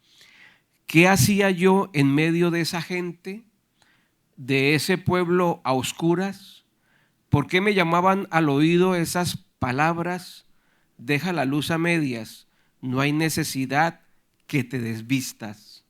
¿qué hacía yo en medio de esa gente, de ese pueblo a oscuras? ¿Por qué me llamaban al oído esas palabras? Deja la luz a medias, no hay necesidad que te desvistas.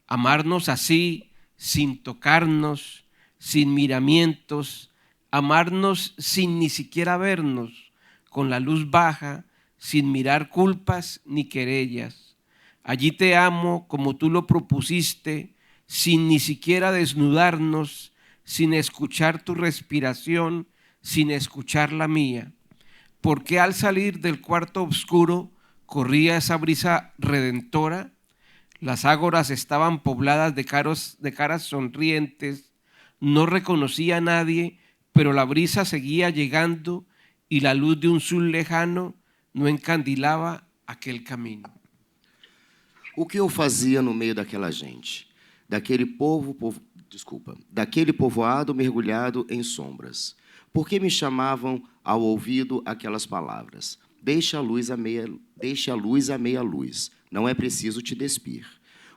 Amarnos así, sin tocarnos, sin miramientos, amarnos sin ni siquiera vernos, con la luz baja, sin mirar culpas ni querellas, Allí te amo como tú lo propusiste, sin ni siquiera desnudarnos, sin escuchar tu respiración, sin escuchar la mía. ¿Por qué al salir del cuarto oscuro corría esa brisa redentora? Las ágoras estaban pobladas de caras sonrientes. No reconocía a nadie, pero la brisa seguía llegando y la luz de un sol lejano no encandilaba aquel camino. O que eu fazia no meio daquela gente? Daquele daquele povoado mergulhado em sombras. Por que me chamavam ao ouvido aquelas palavras? Deixa a luz a meia luz. Não é preciso te despir.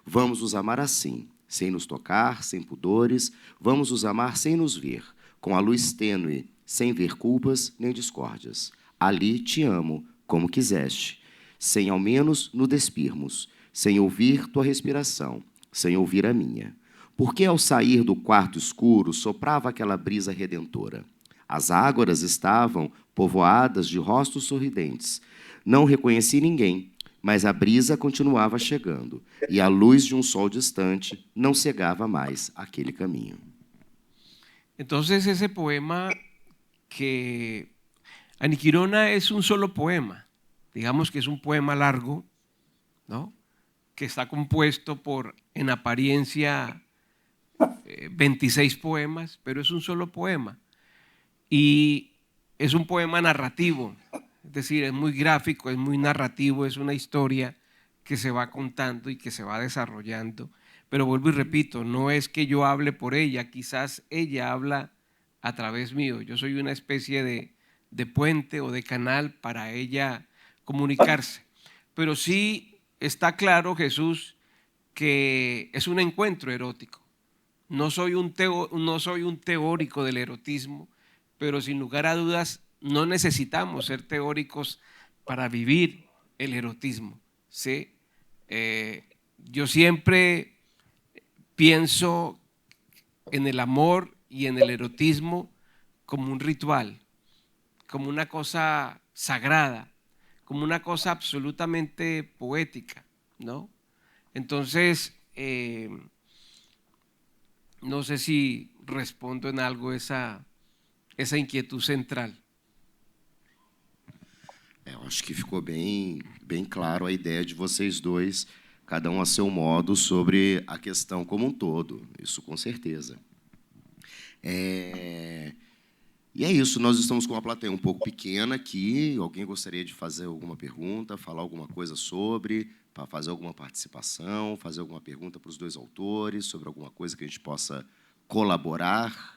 Vamos nos amar assim, sem nos tocar, sem pudores. Vamos nos amar sem nos ver, com a luz tênue, sem ver culpas nem discórdias. Ali te amo, como quiseste, sem ao menos nos despirmos, sem ouvir tua respiração, sem ouvir a minha. Porque ao sair do quarto escuro soprava aquela brisa redentora. As ágoras estavam povoadas de rostos sorridentes. Não reconheci ninguém, mas a brisa continuava chegando, e a luz de um sol distante não cegava mais aquele caminho. Entonces ese poema que Aniquirona es un solo poema, digamos que es un poema largo, ¿no? Que está compuesto por, en apariencia, 26 poemas, pero es un solo poema. Y es un poema narrativo, es decir, es muy gráfico, es muy narrativo, es una historia que se va contando y que se va desarrollando. Pero vuelvo y repito, no es que yo hable por ella, quizás ella habla a través mío. Yo soy una especie de puente o de canal para ella comunicarse. Pero sí está claro, Jesús, que es un encuentro erótico. No soy un teórico del erotismo, pero sin lugar a dudas no necesitamos ser teóricos para vivir el erotismo, ¿sí? Yo siempre pienso en el amor y en el erotismo como un ritual, como una cosa sagrada, como una cosa absolutamente poética, ¿no? Entonces, no sé si respondo en algo esa inquietud central. Eu acho que ficou bem claro a ideia de vocês dois, cada um a seu modo, sobre a questão como um todo, isso com certeza. E é isso, nós estamos com uma plateia um pouco pequena aqui. Alguém gostaria de fazer alguma pergunta, falar alguma coisa sobre, para fazer alguma participação, fazer alguma pergunta para os dois autores, sobre alguma coisa que a gente possa colaborar?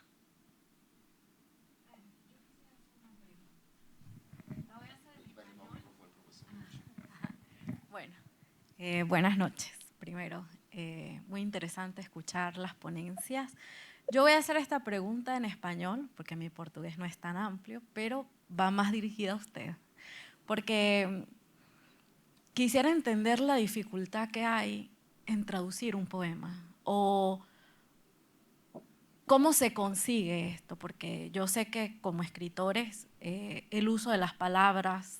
Buenas noches. Primero, muy interesante escuchar las ponencias. Yo voy a hacer esta pregunta en español, porque mi portugués no es tan amplio, pero va más dirigida a usted. Porque quisiera entender la dificultad que hay en traducir un poema, o cómo se consigue esto, porque yo sé que como escritores el uso de las palabras,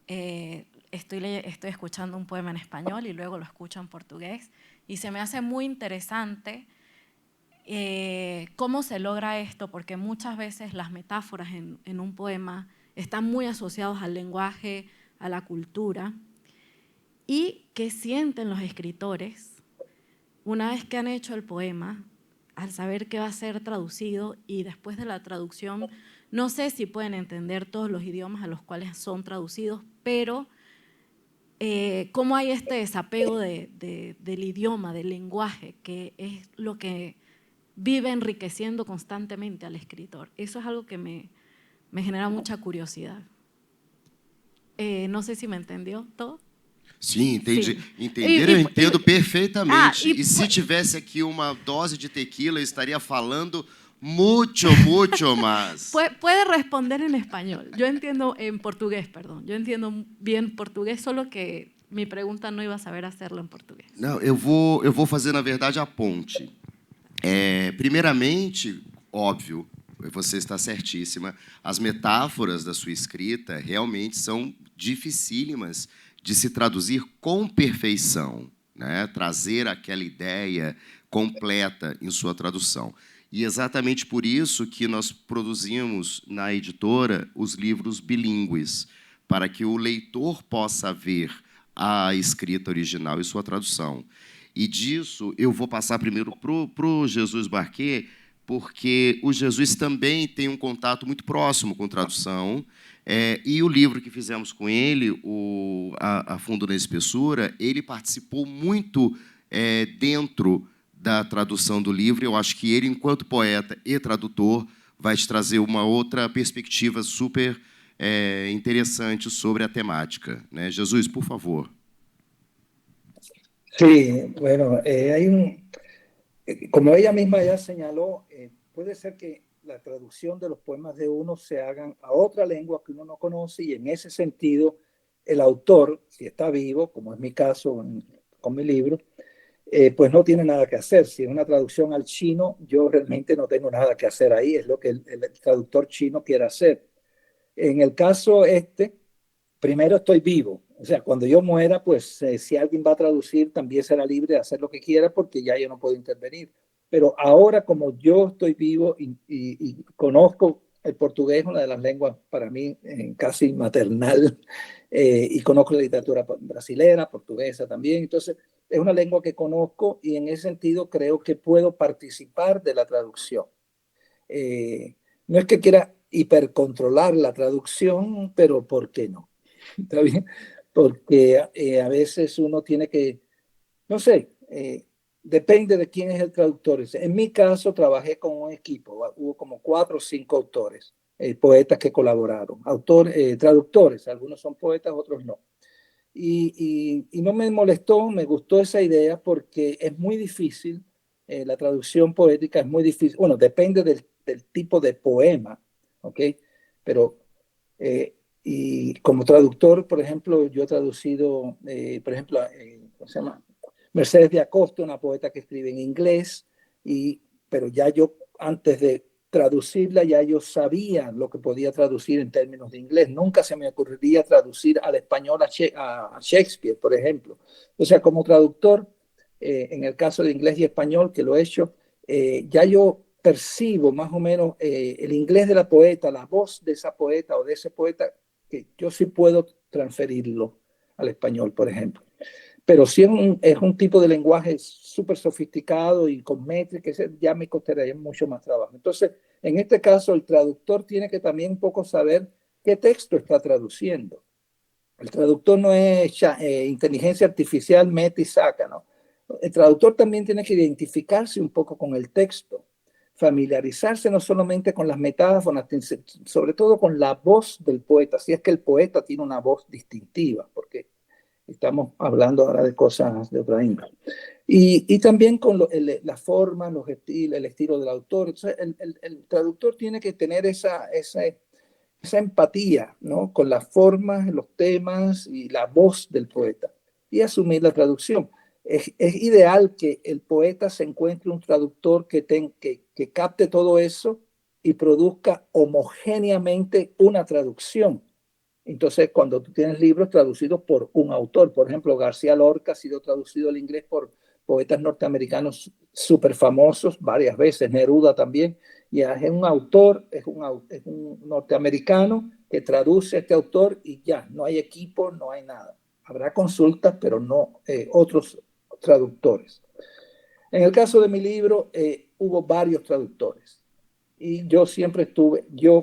estoy escuchando un poema en español y luego lo escucho en portugués, y se me hace muy interesante cómo se logra esto, porque muchas veces las metáforas en un poema están muy asociados al lenguaje, a la cultura. ¿Y qué sienten los escritores una vez que han hecho el poema, al saber que va a ser traducido, y después de la traducción, no sé si pueden entender todos los idiomas a los cuales son traducidos, pero cómo hay este desapego del idioma, del lenguaje, que es lo que vive enriqueciendo constantemente al escritor? Eso es algo que me genera mucha curiosidad. No sé si me entendió todo. Sim, entendi. Sim. Entenderam? Eu entendo perfeitamente. E se tivesse aqui uma dose de tequila, eu estaria falando mucho más. Puede responder en español. Yo entiendo en portugués, perdón. Yo entiendo bien portugués, solo que mi pregunta no iba a saber hacerlo en portugués. Não, eu vou fazer, na verdade, a ponte. Primeiramente, óbvio, você está certíssima, as metáforas da sua escrita realmente são dificílimas de se traduzir com perfeição, né? Trazer aquela ideia completa em sua tradução. E exatamente por isso que nós produzimos na editora os livros bilíngues, para que o leitor possa ver a escrita original e sua tradução. E disso eu vou passar primeiro para o Jesus Marquet, porque o Jesus também tem um contato muito próximo com tradução, e o livro que fizemos com ele, A Fundo na Espessura, ele participou muito dentro da tradução do livro. Eu acho que ele, enquanto poeta e tradutor, vai te trazer uma outra perspectiva super interessante sobre a temática, né? Jesus, por favor. Sí, bueno, como ella misma ya señaló, puede ser que la traducción de los poemas de uno se hagan a otra lengua que uno no conoce, y en ese sentido el autor, si está vivo, como es mi caso con mi libro, pues no tiene nada que hacer. Si es una traducción al chino, yo realmente no tengo nada que hacer ahí, es lo que el traductor chino quiera hacer. En el caso primero estoy vivo, o sea, cuando yo muera, pues si alguien va a traducir, también será libre de hacer lo que quiera, porque ya yo no puedo intervenir. Pero ahora, como yo estoy vivo y conozco el portugués, una de las lenguas para mí casi maternal, y conozco la literatura brasilera, portuguesa también, entonces es una lengua que conozco, y en ese sentido creo que puedo participar de la traducción. No es que quiera hipercontrolar la traducción, pero ¿por qué no? ¿Está bien? Porque a veces uno tiene que, no sé, depende de quién es el traductor. En mi caso trabajé con un equipo, hubo como 4 o 5 autores, poetas que colaboraron, traductores, algunos son poetas, otros no. Y no me molestó, me gustó esa idea, porque es muy difícil, la traducción poética es muy difícil, bueno, depende del tipo de poema, ¿ok? Pero, y como traductor, por ejemplo, yo he traducido, por ejemplo, ¿cómo se llama? Mercedes de Acosta, una poeta que escribe en inglés, pero ya yo, antes de traducirla, ya yo sabía lo que podía traducir en términos de inglés. Nunca se me ocurriría traducir al español a Shakespeare, por ejemplo. O sea, como traductor, en el caso de inglés y español, que lo he hecho, ya yo percibo más o menos el inglés de la poeta, la voz de esa poeta o de ese poeta, que yo sí puedo transferirlo al español, por ejemplo. Pero si es un tipo de lenguaje súper sofisticado y con métricas, ya me costaría mucho más trabajo. Entonces, en este caso, el traductor tiene que también un poco saber qué texto está traduciendo. El traductor no es inteligencia artificial, mete y saca, ¿no? El traductor también tiene que identificarse un poco con el texto, familiarizarse no solamente con las metáforas, sobre todo con la voz del poeta, si es que el poeta tiene una voz distintiva, porque estamos hablando ahora de cosas de otra índole. Y también con la forma, los estilos, el estilo del autor. Entonces, el traductor tiene que tener esa empatía, ¿no? Con las formas, los temas y la voz del poeta, y asumir la traducción. Es ideal que el poeta se encuentre un traductor que capte todo eso y produzca homogéneamente una traducción. Entonces, cuando tú tienes libros traducidos por un autor, por ejemplo, García Lorca ha sido traducido al inglés por poetas norteamericanos súper famosos varias veces, Neruda también, y es un autor, es un norteamericano que traduce a este autor, y ya, no hay equipo, no hay nada. Habrá consultas, pero no otros traductores. En el caso de mi libro, hubo varios traductores. Y yo siempre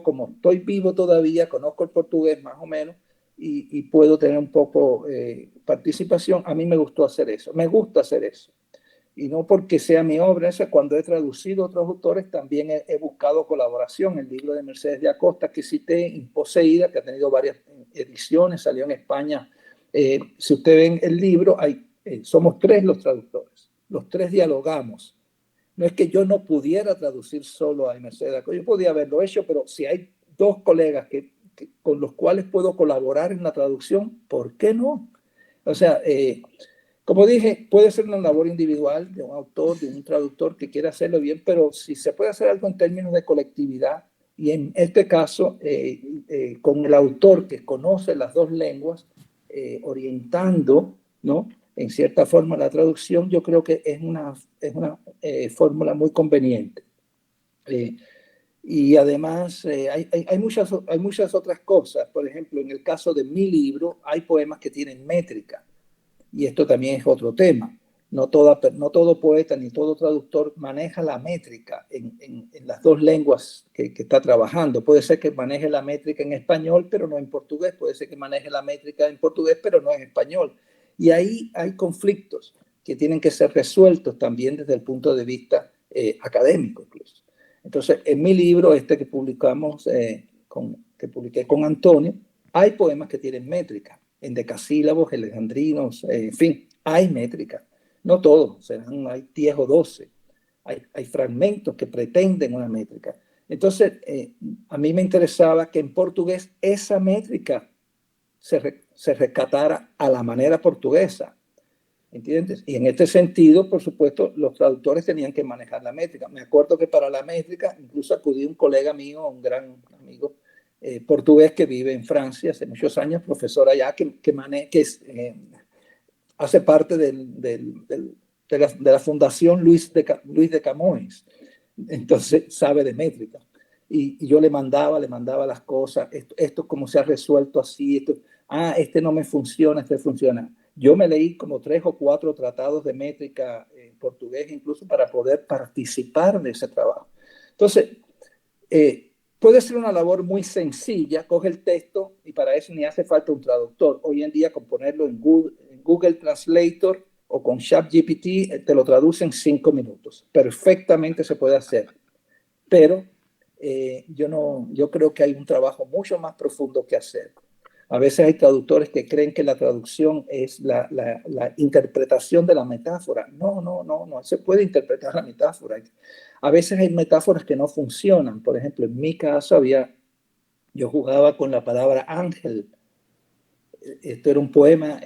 como estoy vivo todavía, conozco el portugués más o menos, y puedo tener un poco participación. A mí me gusta hacer eso. Y no porque sea mi obra, cuando he traducido a otros autores, también he buscado colaboración. El libro de Mercedes de Acosta que cité, Imposeída, que ha tenido varias ediciones, salió en España. Si ustedes ven el libro, somos 3 los traductores. Los 3 dialogamos. No es que yo no pudiera traducir solo a Mercedes de Acosta, yo podía haberlo hecho, pero si hay 2 colegas con los cuales puedo colaborar en la traducción, ¿por qué no? O sea, como dije, puede ser una labor individual de un autor, de un traductor que quiera hacerlo bien, pero si se puede hacer algo en términos de colectividad, y en este caso, con el autor que conoce las 2 lenguas, orientando, ¿no?, en cierta forma la traducción, yo creo que es una fórmula muy conveniente. Y además hay muchas otras cosas. Por ejemplo, en el caso de mi libro, hay poemas que tienen métrica. Y esto también es otro tema. No todo poeta ni todo traductor maneja la métrica en las dos lenguas que está trabajando. Puede ser que maneje la métrica en español, pero no en portugués. Puede ser que maneje la métrica en portugués, pero no en español. Y ahí hay conflictos que tienen que ser resueltos también desde el punto de vista académico incluso. Entonces, en mi libro, que publicamos, que publiqué con Antonio, hay poemas que tienen métrica, endecasílabos, alejandrinos, en fin, hay métrica. No todos, hay 10 o 12. Hay fragmentos que pretenden una métrica. Entonces, a mí me interesaba que en portugués esa métrica se rescatara a la manera portuguesa. ¿Entiendes? Y en este sentido, por supuesto, los traductores tenían que manejar la métrica. Me acuerdo que para la métrica incluso acudí a un colega mío, un gran amigo portugués que vive en Francia hace muchos años, profesor allá, que hace parte de la Fundación Luis de Camões. Entonces sabe de métrica. Y yo le mandaba las cosas, esto como se ha resuelto así, este no me funciona, este funciona. Yo me leí como 3 o 4 tratados de métrica en portugués, incluso para poder participar de ese trabajo. Entonces, puede ser una labor muy sencilla, coge el texto y para eso ni hace falta un traductor. Hoy en día con ponerlo en Google Translator o con ChatGPT te lo traduce en 5 minutos. Perfectamente se puede hacer. Pero yo creo que hay un trabajo mucho más profundo que hacer. A veces hay traductores que creen que la traducción es la interpretación de la metáfora. No se puede interpretar la metáfora. A veces hay metáforas que no funcionan. Por ejemplo, en mi caso yo jugaba con la palabra ángel. Esto era un poema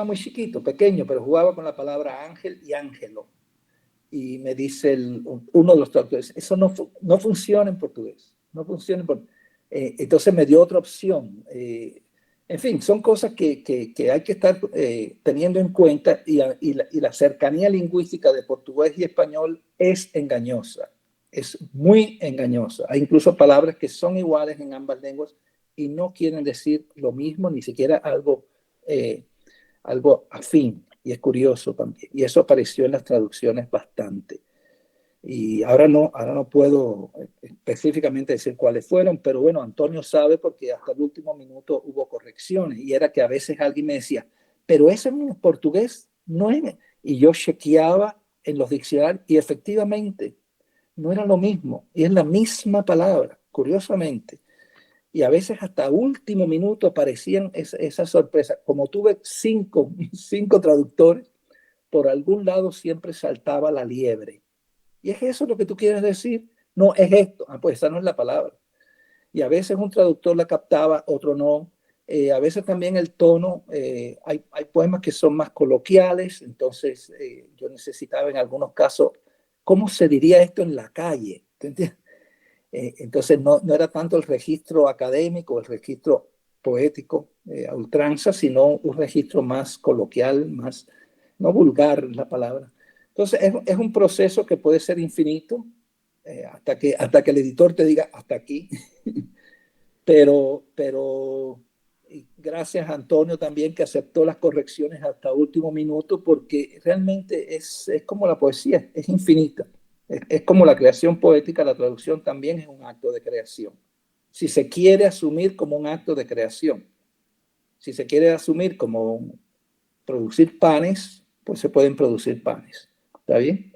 muy chiquito, pequeño, pero jugaba con la palabra ángel y ángelo. Y me dice uno de los traductores, eso no funciona en portugués. No funciona en portugués. Entonces me dio otra opción. En fin, son cosas que hay que estar teniendo en cuenta y la cercanía lingüística de portugués y español es engañosa, es muy engañosa. Hay incluso palabras que son iguales en ambas lenguas y no quieren decir lo mismo, ni siquiera algo afín. Y es curioso también. Y eso apareció en las traducciones bastante. Y ahora no puedo específicamente decir cuáles fueron, pero bueno, Antonio sabe porque hasta el último minuto hubo correcciones y era que a veces alguien me decía, pero eso en portugués no es. Y yo chequeaba en los diccionarios y efectivamente no era lo mismo y es la misma palabra, curiosamente. Y a veces hasta último minuto aparecían esas sorpresas. Como tuve cinco traductores, por algún lado siempre saltaba la liebre. ¿Y es eso lo que tú quieres decir? No, es esto. Pues esa no es la palabra. Y a veces un traductor la captaba, otro no. A veces también el tono, hay poemas que son más coloquiales, entonces yo necesitaba en algunos casos, ¿cómo se diría esto en la calle? ¿Te entiendes? Entonces no era tanto el registro académico, el registro poético a ultranza, sino un registro más coloquial, más, no vulgar la palabra. Entonces es un proceso que puede ser infinito hasta que el editor te diga hasta aquí. pero gracias a Antonio también que aceptó las correcciones hasta último minuto porque realmente es como la poesía, es infinita. Es como la creación poética, la traducción también es un acto de creación. Si se quiere asumir como un acto de creación, si se quiere asumir como producir panes, pues se pueden producir panes. ¿Está bien?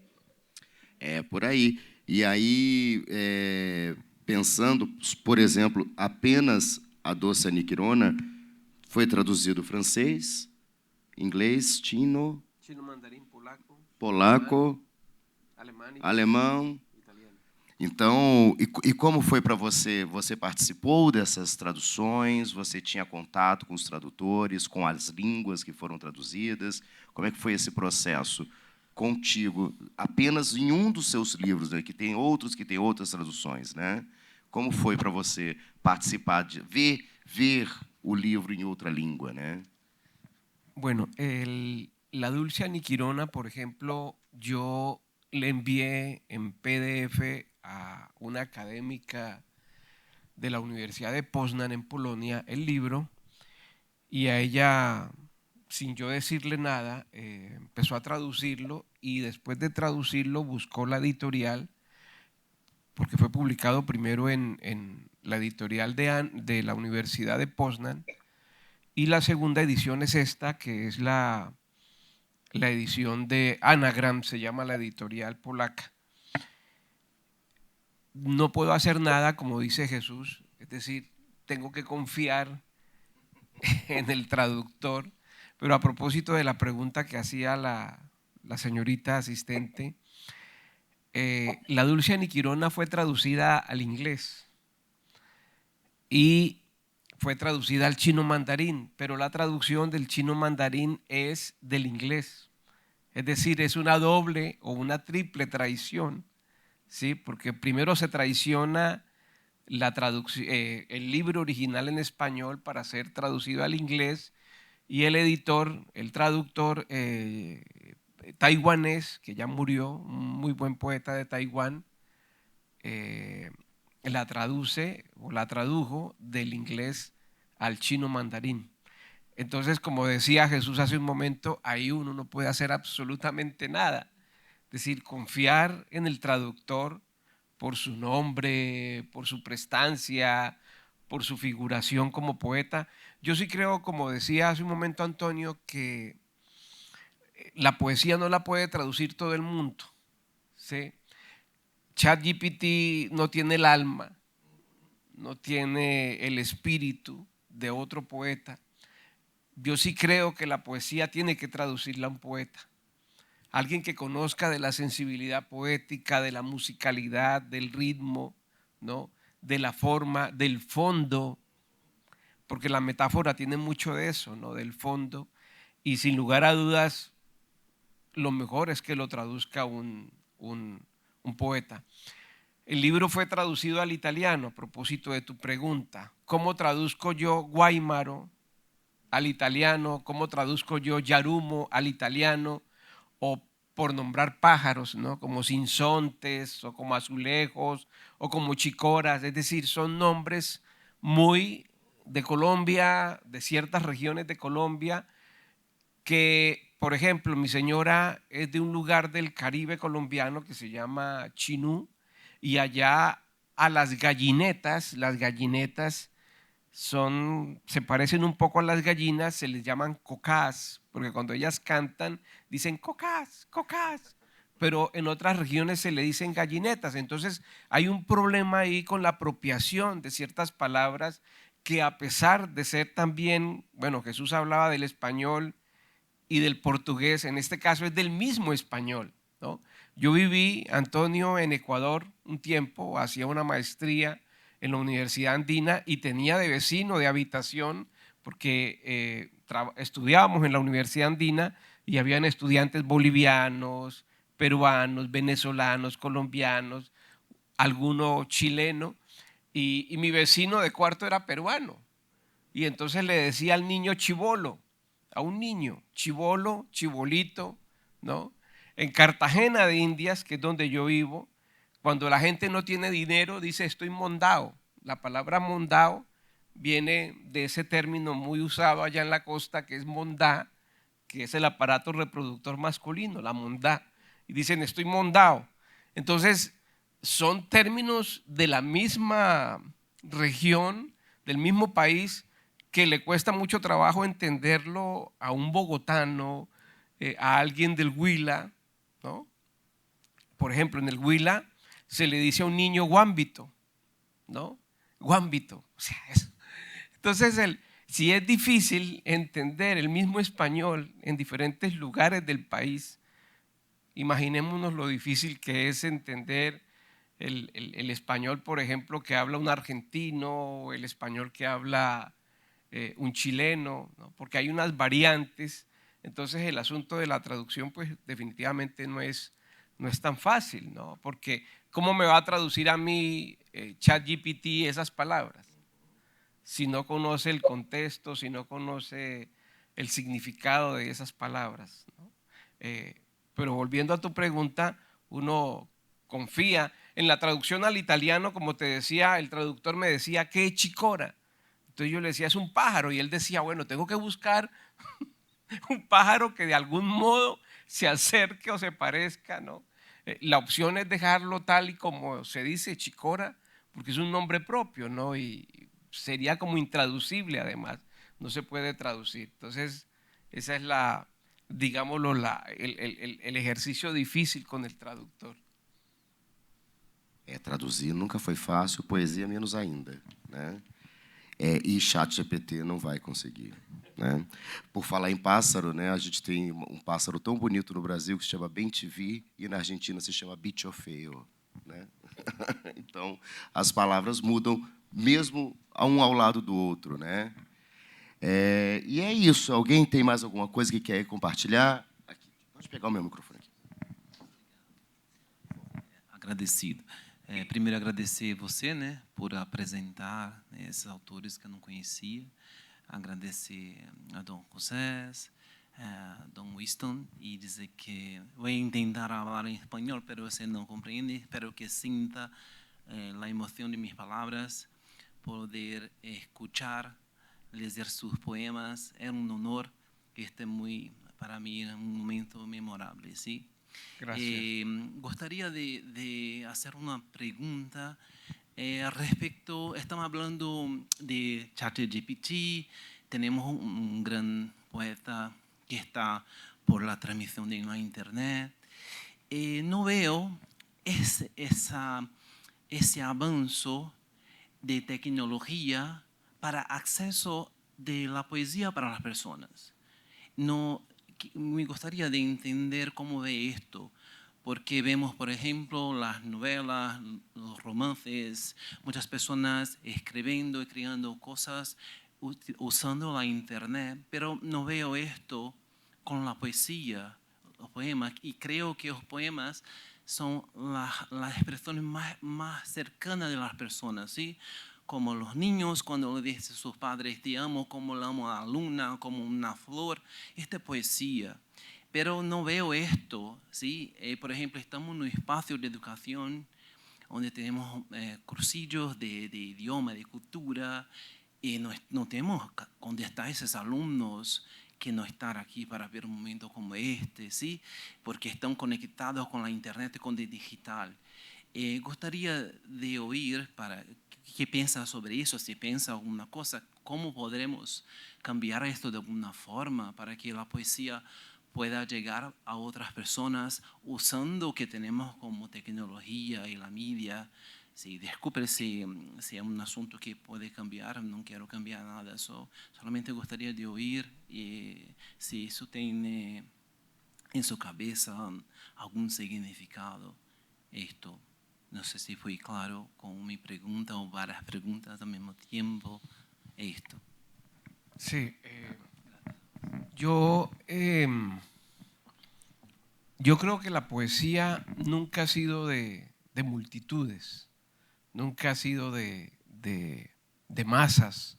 É por aí. E aí, pensando, por exemplo, apenas a Doce Aniquirona foi traduzido francês, inglês, chino, mandarim, polaco, alemão. Então, e como foi para você? Você participou dessas traduções? Você tinha contato com os tradutores, com as línguas que foram traduzidas? Como é que foi esse processo contigo? Apenas em um dos seus livros, né, que tem outros que têm outras traduções, né? Como foi para você participar de ver o livro em outra língua, né? Bueno, la Dulce Aniquirona, por ejemplo, yo le envié en PDF a una académica de la Universidad de Poznan en Polonia el libro, y a ella, sin yo decirle nada, empezó a traducirlo, y después de traducirlo buscó la editorial, porque fue publicado primero en la editorial de la Universidad de Poznan, y la segunda edición es esta, que es la edición de Anagram, se llama la editorial polaca. No puedo hacer nada, como dice Jesús, es decir, tengo que confiar en el traductor. Pero a propósito de la pregunta que hacía la señorita asistente, la Dulce Aniquirona fue traducida al inglés y fue traducida al chino mandarín, pero la traducción del chino mandarín es del inglés. Es decir, es una doble o una triple traición, ¿sí? Porque primero se traiciona el libro original en español para ser traducido al inglés, y el editor, el traductor taiwanés, que ya murió, un muy buen poeta de Taiwán, la traduce o la tradujo del inglés al chino mandarín. Entonces, como decía Jesús hace un momento, ahí uno no puede hacer absolutamente nada. Es decir, confiar en el traductor por su nombre, por su prestancia, por su figuración como poeta. Yo sí creo, como decía hace un momento Antonio, que la poesía no la puede traducir todo el mundo, ¿sí? ChatGPT no tiene el alma, no tiene el espíritu de otro poeta. Yo sí creo que la poesía tiene que traducirla a un poeta, alguien que conozca de la sensibilidad poética, de la musicalidad, del ritmo, ¿no? De la forma, del fondo, porque la metáfora tiene mucho de eso, ¿no? Del fondo, y sin lugar a dudas, lo mejor es que lo traduzca un poeta. El libro fue traducido al italiano, a propósito de tu pregunta. ¿Cómo traduzco yo Guaymaro al italiano? ¿Cómo traduzco yo Yarumo al italiano? O por nombrar pájaros, ¿no? Como sinsontes, o como azulejos, o como chicoras. Es decir, son nombres muy de Colombia, de ciertas regiones de Colombia, que, por ejemplo, mi señora es de un lugar del Caribe colombiano que se llama Chinú, y allá a las gallinetas se parecen un poco a las gallinas, se les llaman cocás, porque cuando ellas cantan dicen cocás, cocás, pero en otras regiones se le dicen gallinetas. Entonces hay un problema ahí con la apropiación de ciertas palabras que, a pesar de ser también, bueno, Jesús hablaba del español y del portugués, en este caso es del mismo español, ¿no? Yo viví, Antonio, en Ecuador un tiempo, hacía una maestría en la Universidad Andina y tenía de vecino de habitación, porque estudiábamos en la Universidad Andina y habían estudiantes bolivianos, peruanos, venezolanos, colombianos, alguno chileno, y mi vecino de cuarto era peruano. Y entonces le decía al niño chibolo, a un niño, chibolo, chibolito, ¿no? En Cartagena de Indias, que es donde yo vivo, cuando la gente no tiene dinero, dice estoy mondao. La palabra mondao viene de ese término muy usado allá en la costa, que es mondá, que es el aparato reproductor masculino, la mondá. Y dicen estoy mondao. Entonces, son términos de la misma región, del mismo país, que le cuesta mucho trabajo entenderlo a un bogotano, a alguien del Huila, ¿no? Por ejemplo, en el Huila se le dice a un niño guámbito, ¿no? Guámbito. O sea, eso. Entonces, si es difícil entender el mismo español en diferentes lugares del país, imaginémonos lo difícil que es entender el español, por ejemplo, que habla un argentino, el español que habla un chileno, ¿no? Porque hay unas variantes. Entonces el asunto de la traducción pues definitivamente no es tan fácil, ¿no? Porque ¿cómo me va a traducir a mí ChatGPT esas palabras? Si no conoce el contexto, si no conoce el significado de esas palabras, ¿no? Pero volviendo a tu pregunta, uno confía en la traducción al italiano, como te decía, el traductor me decía, ¿qué es chicora? Entonces yo le decía, es un pájaro, y él decía, bueno, tengo que buscar un pájaro que de algún modo se acerque o se parezca, ¿no? La opción es dejarlo tal y como se dice, chicora, porque es un nombre propio, ¿no? Y sería como intraducible además, no se puede traducir. Entonces, esa es la, digámoslo, el ejercicio difícil con el traductor. Traduzir nunca foi fácil, poesia menos ainda, né? E ChatGPT não vai conseguir, né? Por falar em pássaro, né? A gente tem um pássaro tão bonito no Brasil que se chama bem-te-vi e na Argentina se chama bicho feio, né? Então, as palavras mudam mesmo um ao lado do outro, né? E é isso. Alguém tem mais alguma coisa que quer compartilhar? Aqui. Pode pegar o meu microfone aqui. Agradecido. Primeiro, agradecer você, né, por apresentar, né, esses autores que eu não conhecia. Agradecer a Dom José, a Dom Winston, e dizer que vou tentar falar em espanhol, mas você não compreende. Espero que sinta a emoção de minhas palavras, poder escuchar, ler sus poemas. É honor. Este é muito, para mim, um momento memorável, ¿sí? Gustaría de hacer una pregunta respecto, estamos hablando de ChatGPT, tenemos un gran poeta que está por la transmisión de la internet. No veo ese avance de tecnología para acceso de la poesía para las personas. No, me gustaría de entender cómo ve esto, porque vemos, por ejemplo, las novelas, los romances, muchas personas escribiendo y creando cosas usando la internet, pero no veo esto con la poesía, los poemas, y creo que los poemas son las expresiones más cercanas de las personas, ¿sí? Como los niños cuando le dicen a sus padres te amo, como le amo a la luna, como una flor. Esta es poesía. Pero no veo esto, ¿sí? Por ejemplo, estamos en un espacio de educación donde tenemos cursillos de idioma, de cultura, y no tenemos donde están esos alumnos que no están aquí para ver un momento como este, ¿sí? Porque están conectados con la internet, con el digital. Gustaría de oír qué piensa sobre eso, si piensa alguna cosa, cómo podremos cambiar esto de alguna forma para que la poesía pueda llegar a otras personas usando que tenemos como tecnología y la media. Sí, disculpe si es un asunto que puede cambiar, no quiero cambiar nada, solamente gustaría de oír si eso tiene en su cabeza algún significado esto. No sé si fui claro con mi pregunta o varias preguntas al mismo tiempo. Esto. Sí, yo creo que la poesía nunca ha sido de multitudes, nunca ha sido de masas.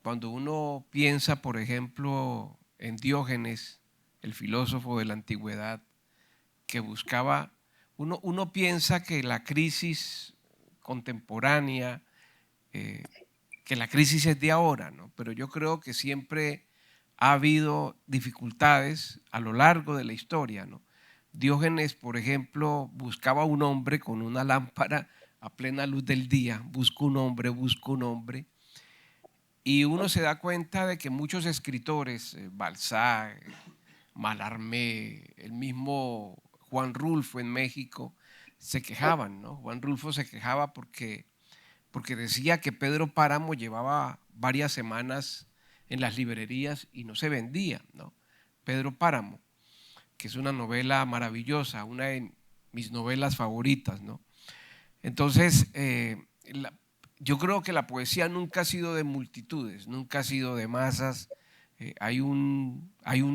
Cuando uno piensa, por ejemplo, en Diógenes, el filósofo de la antigüedad, que buscaba, uno piensa que la crisis contemporánea, que la crisis es de ahora, ¿no? Pero yo creo que siempre ha habido dificultades a lo largo de la historia, ¿no? Diógenes, por ejemplo, buscaba un hombre con una lámpara a plena luz del día, busca un hombre, y uno se da cuenta de que muchos escritores, Balzac, Mallarmé, el mismo Juan Rulfo en México, se quejaban, ¿no? Juan Rulfo se quejaba porque decía que Pedro Páramo llevaba varias semanas en las librerías y no se vendía, ¿no? Pedro Páramo, que es una novela maravillosa, una de mis novelas favoritas, ¿no? Entonces, yo creo que la poesía nunca ha sido de multitudes, nunca ha sido de masas. Hay un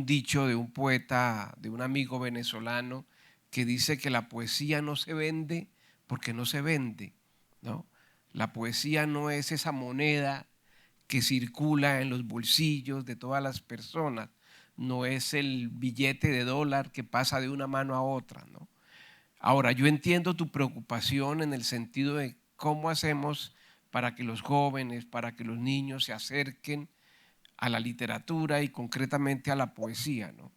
dicho de un poeta, de un amigo venezolano, que dice que la poesía no se vende porque no se vende, ¿no? La poesía no es esa moneda que circula en los bolsillos de todas las personas, no es el billete de dólar que pasa de una mano a otra, ¿no? Ahora, yo entiendo tu preocupación en el sentido de cómo hacemos para que los jóvenes, para que los niños se acerquen a la literatura y concretamente a la poesía, ¿no?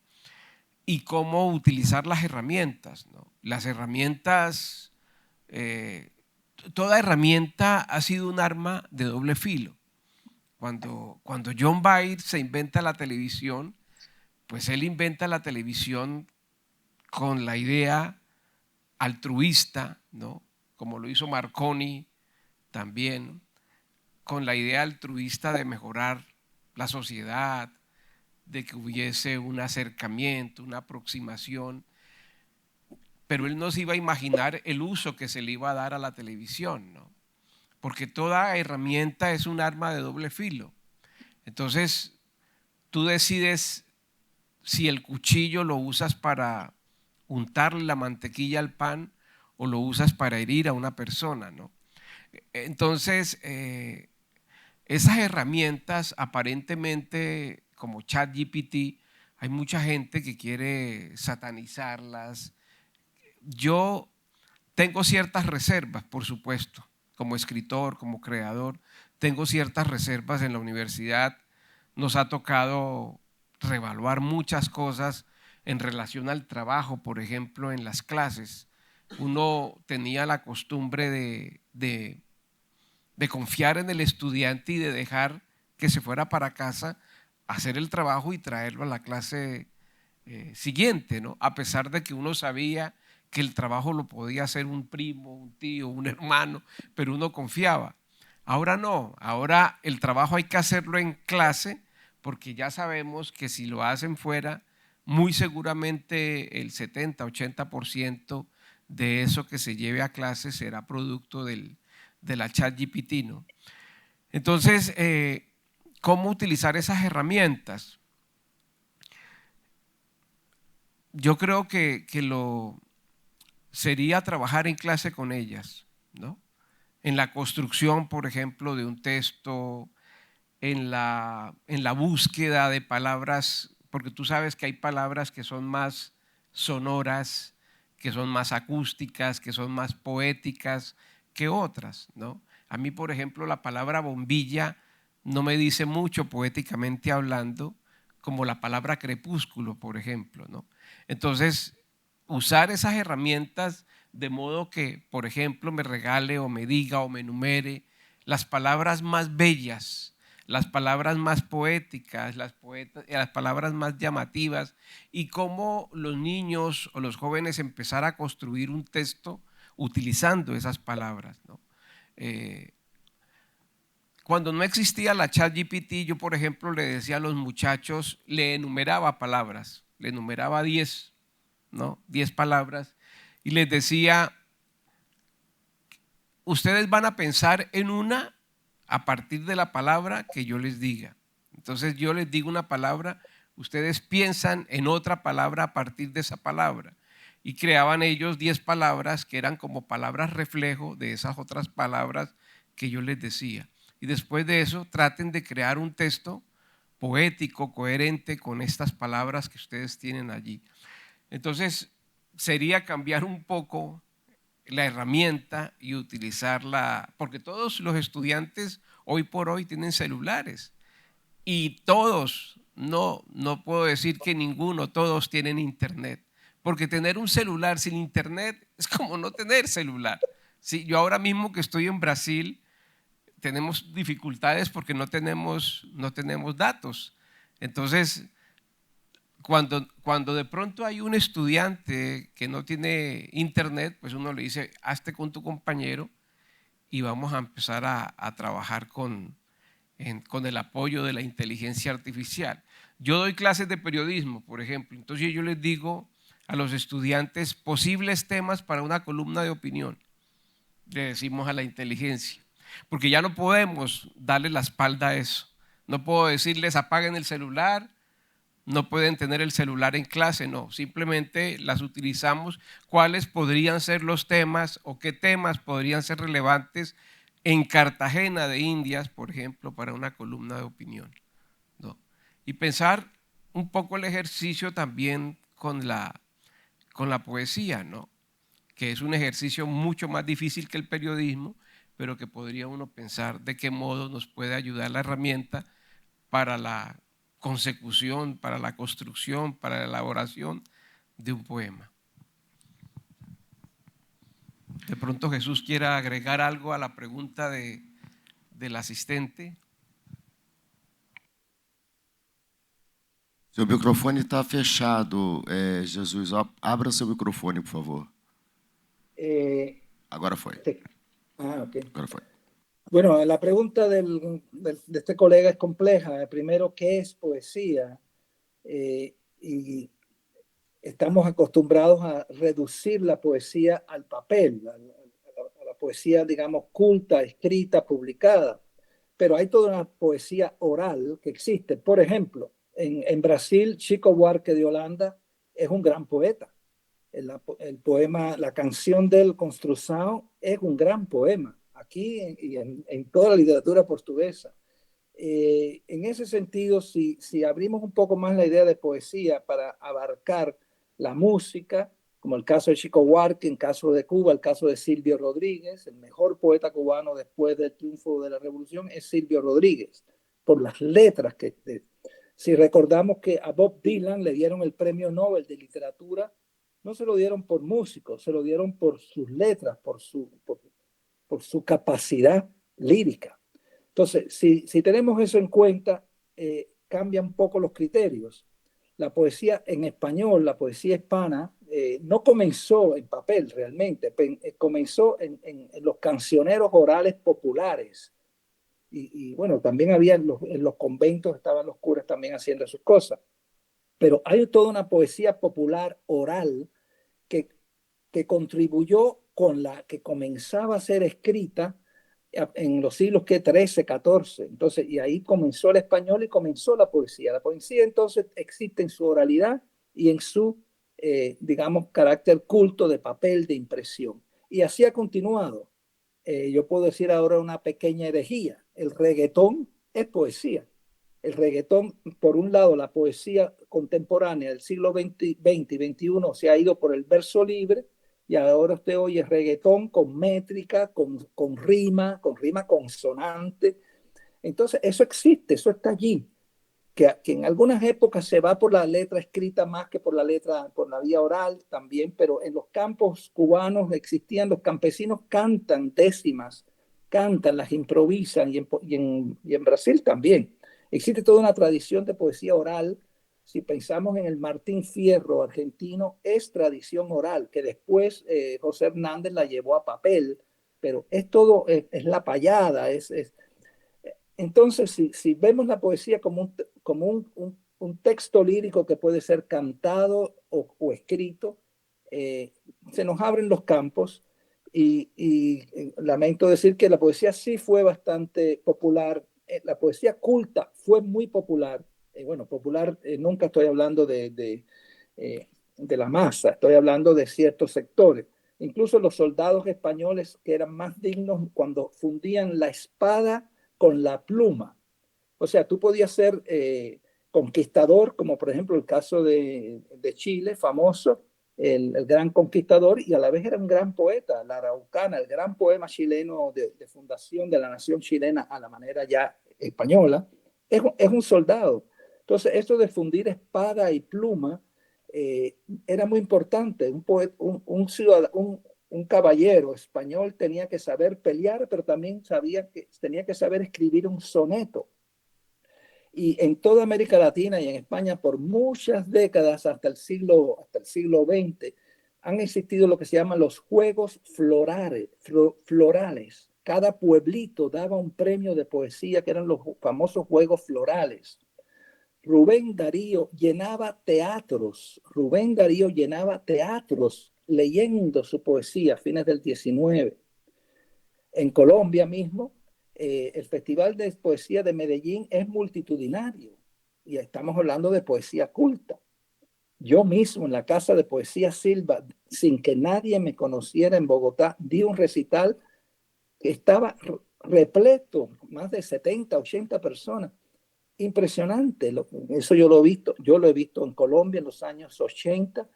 Y cómo utilizar las herramientas, ¿no? Las herramientas, toda herramienta ha sido un arma de doble filo. Cuando John Byrne se inventa la televisión, pues él inventa la televisión con la idea altruista, ¿no? Como lo hizo Marconi también, con la idea altruista de mejorar la sociedad, de que hubiese un acercamiento, una aproximación, pero él no se iba a imaginar el uso que se le iba a dar a la televisión, ¿no? Porque toda herramienta es un arma de doble filo. Entonces, tú decides si el cuchillo lo usas para untarle la mantequilla al pan o lo usas para herir a una persona, ¿no? Entonces, esas herramientas aparentemente como ChatGPT, hay mucha gente que quiere satanizarlas. Yo tengo ciertas reservas, por supuesto, como escritor, como creador, tengo ciertas reservas. En la universidad nos ha tocado reevaluar muchas cosas en relación al trabajo, por ejemplo, en las clases. Uno tenía la costumbre de confiar en el estudiante y de dejar que se fuera para casa a hacer el trabajo y traerlo a la clase siguiente, ¿no? A pesar de que uno sabía que el trabajo lo podía hacer un primo, un tío, un hermano, pero uno confiaba. Ahora no, ahora el trabajo hay que hacerlo en clase, porque ya sabemos que si lo hacen fuera, muy seguramente el 70-80% de eso que se lleve a clase será producto de la ChatGPT, ¿no? Entonces, ¿cómo utilizar esas herramientas? Yo creo que lo sería trabajar en clase con ellas, ¿no? En la construcción, por ejemplo, de un texto, en la búsqueda de palabras, porque tú sabes que hay palabras que son más sonoras, que son más acústicas, que son más poéticas que otras, ¿no? A mí, por ejemplo, la palabra bombilla no me dice mucho poéticamente hablando, como la palabra crepúsculo, por ejemplo, ¿no? Entonces, usar esas herramientas de modo que, por ejemplo, me regale o me diga o me enumere las palabras más bellas, las palabras más poéticas, las palabras más llamativas, y cómo los niños o los jóvenes empezar a construir un texto utilizando esas palabras, ¿no? Cuando no existía la ChatGPT, yo, por ejemplo, le decía a los muchachos, le enumeraba palabras, le enumeraba 10, ¿no? 10 palabras, y les decía, ustedes van a pensar en una a partir de la palabra que yo les diga. Entonces yo les digo una palabra, ustedes piensan en otra palabra a partir de esa palabra. Y creaban ellos 10 palabras que eran como palabras reflejo de esas otras palabras que yo les decía. Y después de eso traten de crear un texto poético, coherente con estas palabras que ustedes tienen allí. Entonces sería cambiar un poco la herramienta y utilizarla, porque todos los estudiantes hoy por hoy tienen celulares y todos, no puedo decir que ninguno, todos tienen internet, porque tener un celular sin internet es como no tener celular. Sí, yo ahora mismo que estoy en Brasil tenemos dificultades porque no tenemos datos. Entonces, cuando de pronto hay un estudiante que no tiene internet, pues uno le dice, hazte con tu compañero y vamos a empezar a trabajar con el apoyo de la inteligencia artificial. Yo doy clases de periodismo, por ejemplo, entonces yo les digo a los estudiantes posibles temas para una columna de opinión. Le decimos a la inteligencia, porque ya no podemos darle la espalda a eso. No puedo decirles apaguen el celular, no pueden tener el celular en clase, no, simplemente las utilizamos, cuáles podrían ser los temas o qué temas podrían ser relevantes en Cartagena de Indias, por ejemplo, para una columna de opinión, ¿no? Y pensar un poco el ejercicio también con la poesía, ¿no? Que es un ejercicio mucho más difícil que el periodismo, pero que podría uno pensar de qué modo nos puede ayudar la herramienta para la consecución, para la construcción, para la elaboración de un poema. De pronto Jesús quiera agregar algo a la pregunta del asistente. Seu microfone está fechado, Jesus. Abra seu microfone, por favor. Agora foi. Ok. Agora foi. Bueno, la pregunta de este colega es compleja. Primero, ¿qué es poesía? Y estamos acostumbrados a reducir la poesía al papel, a la poesía, digamos, culta, escrita, publicada. Pero hay toda una poesía oral que existe. Por ejemplo, en Brasil, Chico Buarque de Holanda es un gran poeta. El poema, la canción del Construção es un gran poema, aquí y en toda la literatura portuguesa. En ese sentido, si abrimos un poco más la idea de poesía para abarcar la música, como el caso de Chico Buarque, en caso de Cuba, el caso de Silvio Rodríguez, el mejor poeta cubano después del triunfo de la revolución es Silvio Rodríguez, por las letras si recordamos que a Bob Dylan le dieron el premio Nobel de literatura, no se lo dieron por músico, se lo dieron por sus letras, por su capacidad lírica. Entonces, si tenemos eso en cuenta, cambian un poco los criterios. La poesía en español, la poesía hispana, no comenzó en papel realmente, comenzó en los cancioneros orales populares. Y bueno, también había en los conventos, estaban los curas también haciendo sus cosas. Pero hay toda una poesía popular oral que contribuyó con la que comenzaba a ser escrita en los siglos que 13, 14. Entonces, y ahí comenzó el español y comenzó la poesía. La poesía entonces existe en su oralidad y en su, digamos, carácter culto de papel, de impresión. Y así ha continuado. Yo puedo decir ahora una pequeña herejía. El reggaetón es poesía. El reggaetón, por un lado, la poesía contemporánea del siglo XX y XXI se ha ido por el verso libre y ahora usted oye reggaetón con métrica, con rima consonante. Entonces, eso existe, eso está allí. Que en algunas épocas se va por la letra escrita más que por la vía oral también, pero en los campos cubanos existían, los campesinos cantan décimas, cantan, las improvisan y en Brasil también. Existe toda una tradición de poesía oral. Si pensamos en el Martín Fierro argentino, es tradición oral, que después José Hernández la llevó a papel, pero es todo, es la payada, entonces, si vemos la poesía como un texto lírico que puede ser cantado o escrito, se nos abren los campos y lamento decir que la poesía sí fue bastante popular. La poesía culta fue muy popular. Bueno, popular, nunca estoy hablando de la masa, estoy hablando de ciertos sectores. Incluso los soldados españoles que eran más dignos cuando fundían la espada con la pluma. O sea, tú podías ser conquistador, como por ejemplo el caso de Chile, famoso, el gran conquistador, y a la vez era un gran poeta, la Araucana, el gran poema chileno de fundación de la nación chilena a la manera ya española, es un soldado. Entonces, esto de fundir espada y pluma era muy importante. Un caballero español tenía que saber pelear, pero también tenía que saber escribir un soneto. Y en toda América Latina y en España por muchas décadas hasta el siglo XX han existido lo que se llaman los juegos florales. Cada pueblito daba un premio de poesía que eran los famosos juegos florales. Rubén Darío llenaba teatros leyendo su poesía a fines del 19. En Colombia mismo, el Festival de Poesía de Medellín es multitudinario y estamos hablando de poesía culta. Yo mismo en la Casa de Poesía Silva, sin que nadie me conociera en Bogotá, di un recital que estaba repleto, más de 70, 80 personas. Impresionante, eso yo lo he visto en Colombia en los años 80,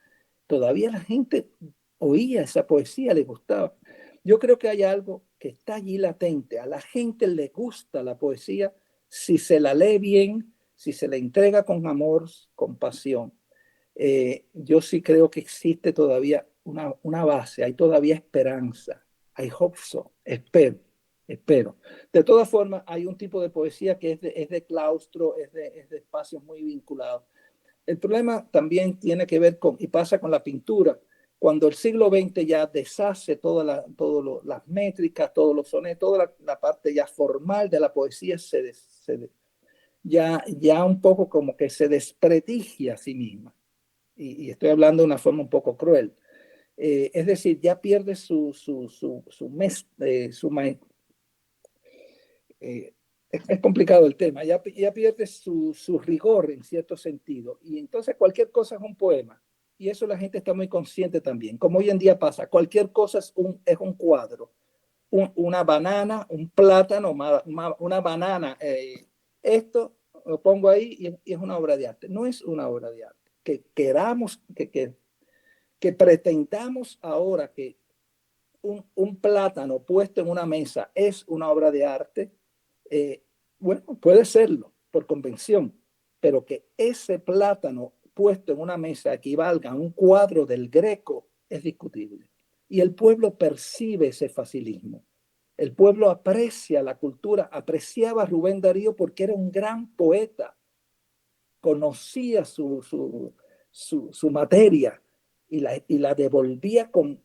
todavía la gente oía esa poesía, le gustaba. Yo creo que hay algo que está allí latente, a la gente le gusta la poesía si se la lee bien, si se la entrega con amor, con pasión. Yo sí creo que existe todavía una base, hay todavía esperanza, hay hope, espero. De todas formas, hay un tipo de poesía que es de claustro, es de espacios muy vinculados. El problema también tiene que ver y pasa con la pintura. Cuando el siglo XX ya deshace todas las métricas, todos los sonetos, toda la parte ya formal de la poesía ya un poco como que se desprestigia a sí misma. Y estoy hablando de una forma un poco cruel. Es decir, ya pierde es complicado el tema, ya pierde su rigor en cierto sentido. Y entonces cualquier cosa es un poema. Y eso la gente está muy consciente también. Como hoy en día pasa, cualquier cosa es un cuadro. Una banana, un plátano, una banana. Esto lo pongo ahí y es una obra de arte. No es una obra de arte. Que queramos, que pretendamos ahora que un plátano puesto en una mesa es una obra de arte, bueno, puede serlo por convención, pero que ese plátano puesto en una mesa equivalga a un cuadro del Greco es discutible. Y el pueblo percibe ese facilismo. El pueblo aprecia la cultura, apreciaba a Rubén Darío porque era un gran poeta, conocía su materia y la devolvía con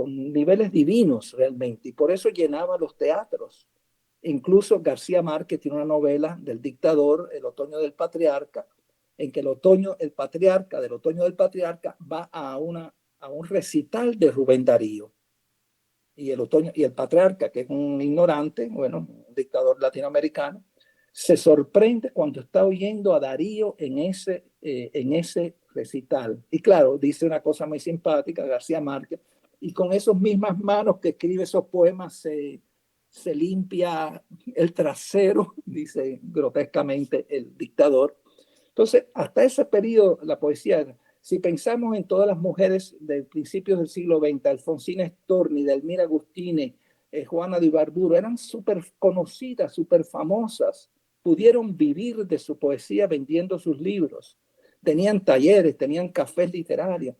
niveles divinos realmente. Y por eso llenaba los teatros. Incluso García Márquez tiene una novela del dictador, El otoño del patriarca, en que el patriarca del otoño del patriarca va a un recital de Rubén Darío. Y el patriarca, que es un ignorante, bueno, un dictador latinoamericano, se sorprende cuando está oyendo a Darío en ese recital. Y claro, dice una cosa muy simpática, García Márquez, y con esas mismas manos que escribe esos poemas se limpia el trasero, dice grotescamente el dictador. Entonces, hasta ese periodo, la poesía, si pensamos en todas las mujeres de principios del siglo XX, Alfonsina Storni, Delmira Agustini, Juana de Ibarburu, eran súper conocidas, súper famosas, pudieron vivir de su poesía vendiendo sus libros, tenían talleres, tenían cafés literarios.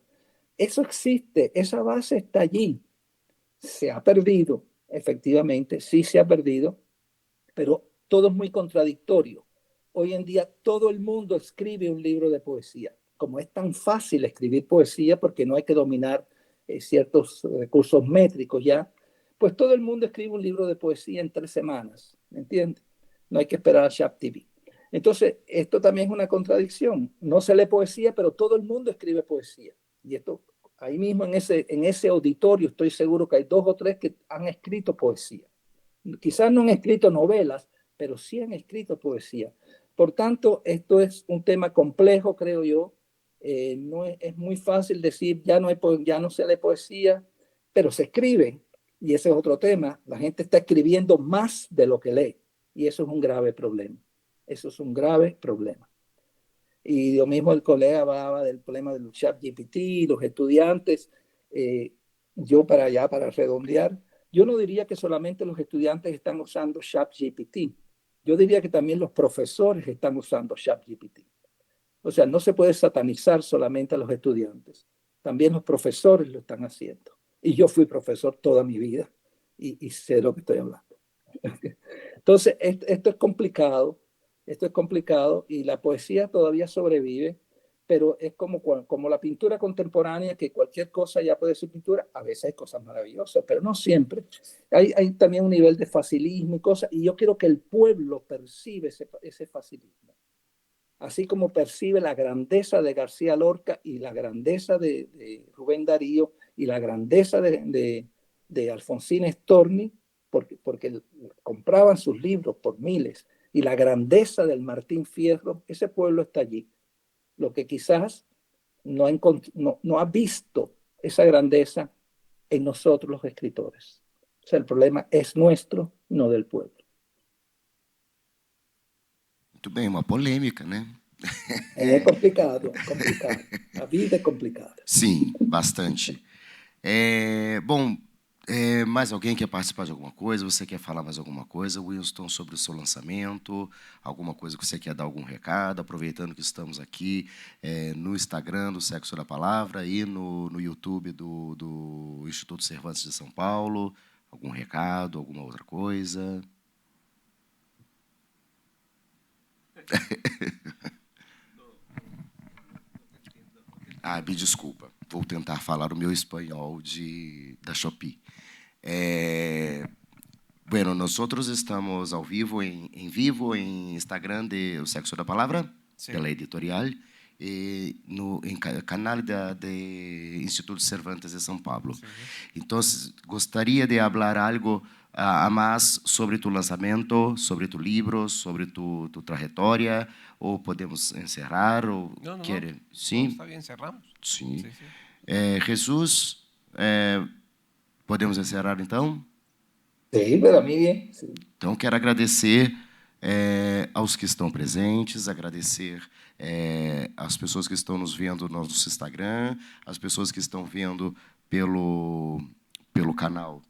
Eso existe, esa base está allí. Se ha perdido, efectivamente, sí se ha perdido, pero todo es muy contradictorio. Hoy en día todo el mundo escribe un libro de poesía. Como es tan fácil escribir poesía porque no hay que dominar ciertos recursos métricos ya, pues todo el mundo escribe un libro de poesía en 3 semanas, ¿me entiendes? No hay que esperar a ChatGPT. Entonces, esto también es una contradicción. No se lee poesía, pero todo el mundo escribe poesía. Y esto, ahí mismo en ese auditorio, estoy seguro que hay 2 o 3 que han escrito poesía. Quizás no han escrito novelas, pero sí han escrito poesía. Por tanto, esto es un tema complejo, creo yo. No es muy fácil decir ya no se lee poesía, pero se escribe. Y ese es otro tema. La gente está escribiendo más de lo que lee. Y eso es un grave problema. Eso es un grave problema. Y lo mismo el colega hablaba del problema del ChatGPT, los estudiantes. Yo para redondear, yo no diría que solamente los estudiantes están usando ChatGPT. Yo diría que también los profesores están usando ChatGPT. O sea, no se puede satanizar solamente a los estudiantes. También los profesores lo están haciendo. Y yo fui profesor toda mi vida y sé lo que estoy hablando. Entonces, esto es complicado. Esto es complicado y la poesía todavía sobrevive, pero es como la pintura contemporánea, que cualquier cosa ya puede ser pintura. A veces hay cosas maravillosas, pero no siempre. Hay también un nivel de facilismo y cosas, y yo quiero que el pueblo perciba ese facilismo. Así como percibe la grandeza de García Lorca y la grandeza de Rubén Darío y la grandeza de Alfonsina Storni, porque compraban sus libros por miles, y la grandeza del Martín Fierro, ese pueblo está allí. Lo que quizás no ha visto esa grandeza en nosotros los escritores. O sea, el problema es nuestro no del pueblo. Muito bem, uma polêmica, né? É complicado, complicado. A vida é complicada. Sim, bastante. Bom, mais alguém quer participar de alguma coisa? Você quer falar mais alguma coisa, Winston, sobre o seu lançamento? Alguma coisa que você quer dar algum recado? Aproveitando que estamos aqui no Instagram do Sexo da Palavra e no YouTube do Instituto Cervantes de São Paulo. Algum recado, alguma outra coisa? Me desculpa, vou tentar falar o meu espanhol da Shopee. Bueno, nosotros estamos ao vivo, em vivo, em Instagram de O Sexo da Palavra, pela editorial, e em canal de Instituto Cervantes de São Paulo. Então, gostaria de falar algo a mais sobre tu lançamento, sobre tu livro, sobre tu trajetória, ou podemos encerrar? Ou No. Sim? Está bien, cerramos. Sim. Sí. Jesus, podemos encerrar então? Sí, para mí bien. Sí. Então, quero agradecer aos que estão presentes, agradecer às pessoas que estão nos vendo no nosso Instagram, às pessoas que estão vendo pelo canal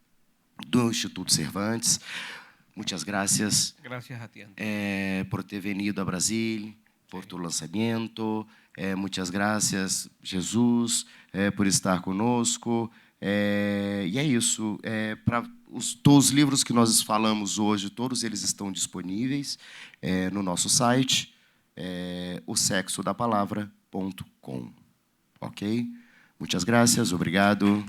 do Instituto Cervantes. Muitas gracias. Gracias a ti, Antonio. Por ter venido a Brasil, por tu lançamento. Muitas gracias, Jesus, por estar conosco. E é isso. Todos os livros que nós falamos hoje, todos eles estão disponíveis no nosso site, osexodapalavra.com. Ok? Muitas gracias, obrigado.